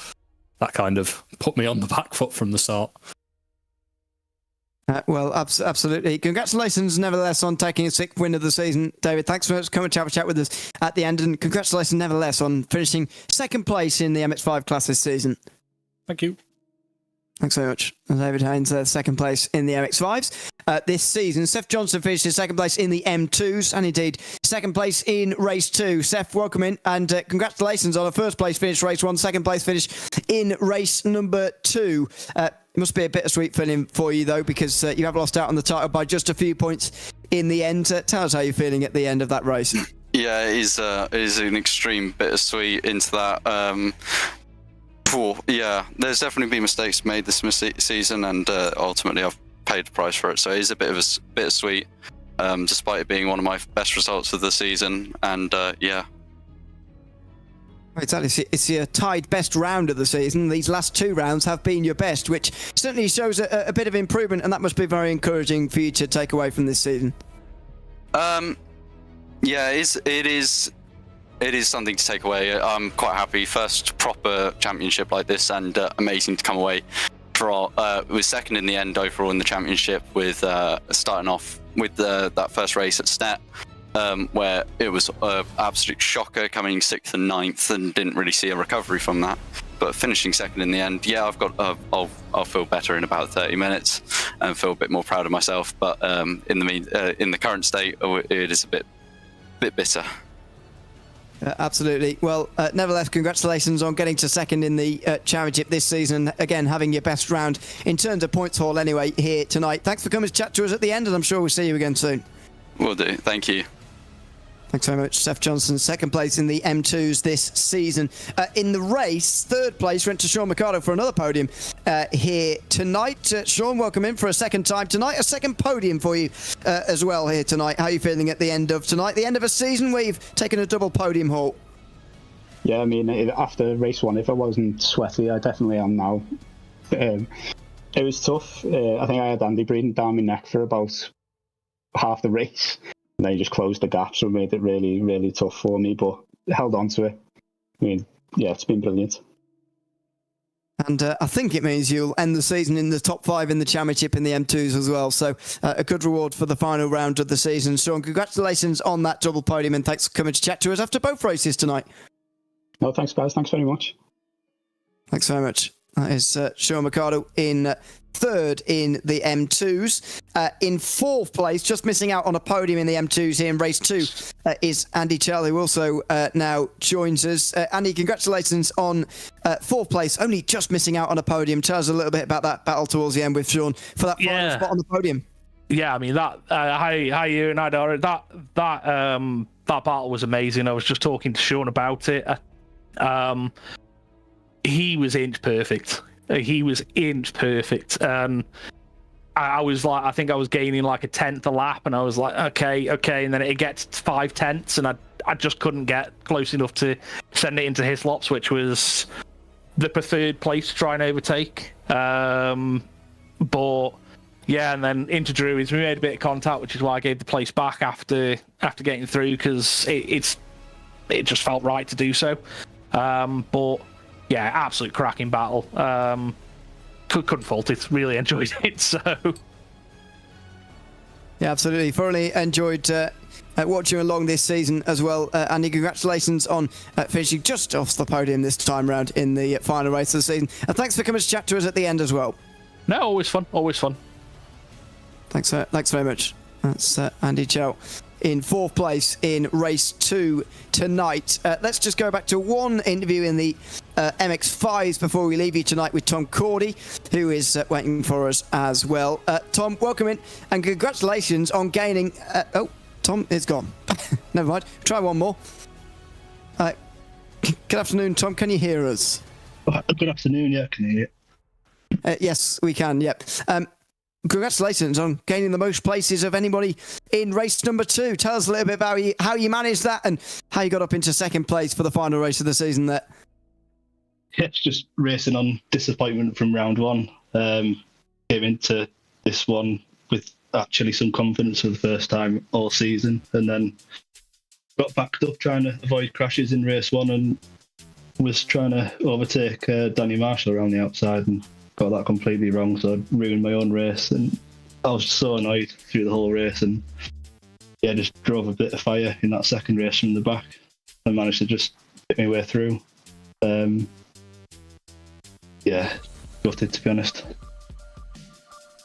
that kind of put me on the back foot from the start. Well, absolutely. Congratulations, nevertheless, on taking a 6th win of the season, David. Thanks for coming to have a chat with us at the end, and congratulations, nevertheless, on finishing 2nd place in the MX-5 class this season. Thank you. Thanks very much. David Haynes, 2nd place in the MX-5s this season. Seth Johnson finished in 2nd place in the M2s, and indeed 2nd place in race 2. Seth, welcome in, and congratulations on a 1st place finish race 1, 2nd place finish in race number 2. It must be a bittersweet feeling for you, though, because you have lost out on the title by just a few points in the end. Tell us how you're feeling at the end of that race. Yeah, it is an extreme bittersweet into that. Yeah, there's definitely been mistakes made this season, and ultimately I've paid the price for it. So it is a bit of a bittersweet, despite it being one of my best results of the season. And yeah. Exactly. It's your tied best round of the season. These last 2 rounds have been your best, which certainly shows a bit of improvement, and that must be very encouraging for you to take away from this season. Yeah, it is something to take away. I'm quite happy. First proper championship like this, and amazing to come away for was 2nd in the end overall in the championship, with starting off with that first race at Stet. Where it was an absolute shocker, coming 6th and 9th, and didn't really see a recovery from that. But finishing 2nd in the end, yeah, I'll feel better in about 30 minutes and feel a bit more proud of myself. But in the current state, it is a bit bitter. Absolutely. Well, nevertheless, congratulations on getting to second in the championship this season. Again, having your best round in terms of points haul anyway here tonight. Thanks for coming to chat to us at the end, and I'm sure we'll see you again soon. Will do. Thank you. Thanks very much, Seth Johnson. Second place in the M2s this season. In the race, third place went to Sean Mercado for another podium here tonight. Sean, welcome in for a second time tonight. A second podium for you as well here tonight. How are you feeling at the end of tonight? The end of a season where you've taken a double podium haul. Yeah, I mean, after race one, if I wasn't sweaty, I definitely am now. It was tough. I think I had Andy breathing down my neck for about half the race. And then he just closed the gap, so it made it really, really tough for me, but held on to it. I mean, yeah, it's been brilliant. And I think it means you'll end the season in the top 5 in the championship in the M2s as well. So a good reward for the final round of the season. Sean, congratulations on that double podium, and thanks for coming to chat to us after both races tonight. No, thanks, guys. Thanks very much. Thanks very much. That is Sean Mercado in third in the M2s. In fourth place, just missing out on a podium in the M2s here in race 2, is Andy Chell, who also now joins us. Andy, congratulations on fourth place, only just missing out on a podium. Tell us a little bit about that battle towards the end with Sean for that final spot on the podium. Yeah, I mean, that hi you and hi Dara. That battle was amazing. I was just talking to Sean about it. He was inch perfect. He was inch perfect. I was like, I think I was gaining like a tenth a lap, and I was like, okay, and then it gets 5/10, and I just couldn't get close enough to send it into Hislops, which was the preferred place to try and overtake. But yeah, and then into Druids, we made a bit of contact, which is why I gave the place back after getting through, because it just felt right to do so. But yeah, absolute cracking battle. Couldn't fault it. Really enjoyed it. So yeah, absolutely. Thoroughly enjoyed watching along this season as well. Andy, congratulations on finishing just off the podium this time round in the final race of the season. And thanks for coming to chat to us at the end as well. No, always fun. Always fun. Thanks very much. That's Andy Chell in fourth place in race 2 tonight. Let's just go back to one interview in the MX5s before we leave you tonight with Tom Cordy, who is waiting for us as well. Tom, welcome in, and congratulations on gaining... oh, Tom is gone. Never mind. Try one more. Good afternoon, Tom. Can you hear us? Good afternoon, yeah, can you hear you? Yes, we can, yep. Congratulations on gaining the most places of anybody in race number 2. Tell us a little bit about how you managed that and how you got up into second place for the final race of the season there. Yeah, it's just racing on disappointment from round 1. Came into this one with actually some confidence for the first time all season, and then got backed up trying to avoid crashes in race 1 and was trying to overtake Danny Marshall around the outside and got that completely wrong, so I ruined my own race, and I was so annoyed through the whole race, and yeah, just drove a bit of fire in that second race from the back and managed to just get my way through. Yeah, gutted, to be honest.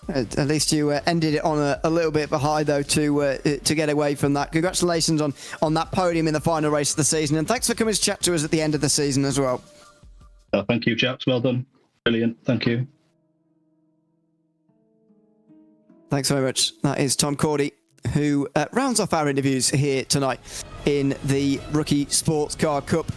At least you ended it on a little bit of a high, though, to get away from that. Congratulations on that podium in the final race of the season, and thanks for coming to chat to us at the end of the season as well. Thank you, chaps. Well done. Brilliant. Thank you. Thanks very much. That is Tom Cordy, who rounds off our interviews here tonight in the Rookie Sports Car Cup.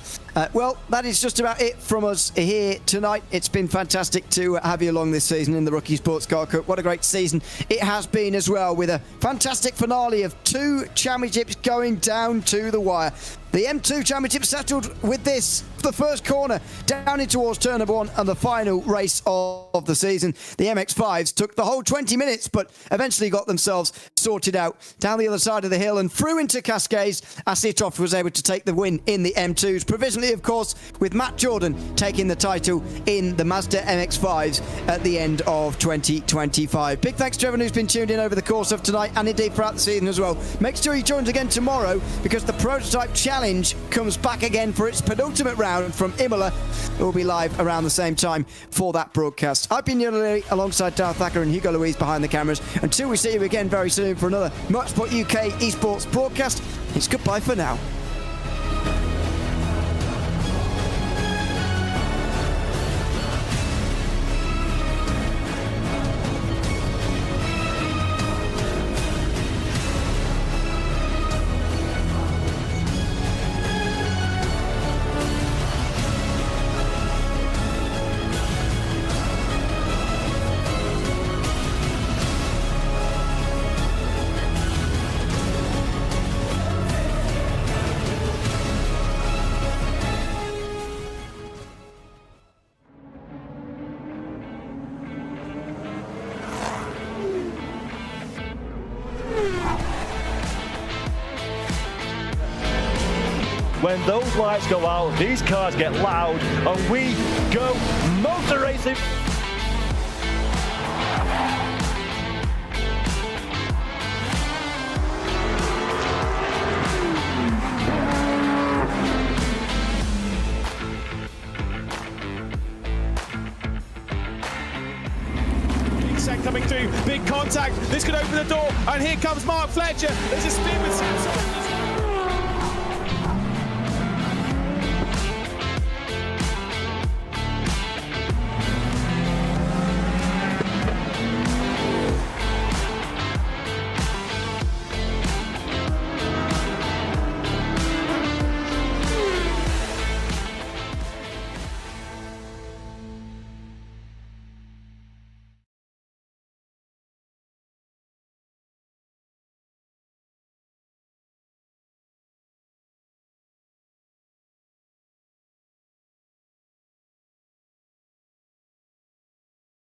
Well, that is just about it from us here tonight. It's been fantastic to have you along this season in the Rookie Sports Car Cup. What a great season it has been as well, with a fantastic finale of 2 championships going down to the wire. The M2 Championship settled with this, the first corner down in towards turn number 1 and the final race of the season. The MX5s took the whole 20 minutes, but eventually got themselves sorted out down the other side of the hill and through into Cascades. Asitov was able to take the win in the M2s, provisionally, of course, with Matt Jordan taking the title in the Mazda MX5s at the end of 2025. Big thanks to everyone who's been tuned in over the course of tonight and indeed throughout the season as well. Make sure you join us again tomorrow, because the Prototype Challenge comes back again for its penultimate round from Imola. It will be live around the same time for that broadcast. I've been Neil alongside Darth Thacker and Hugo Louise behind the cameras. Until we see you again very soon for another Motorsport UK esports broadcast, it's goodbye for now. when those lights go out, these cars get loud, and we go motor racing. Coming through, big contact, this could open the door, and here comes Mark Fletcher. There's a spin with Samson.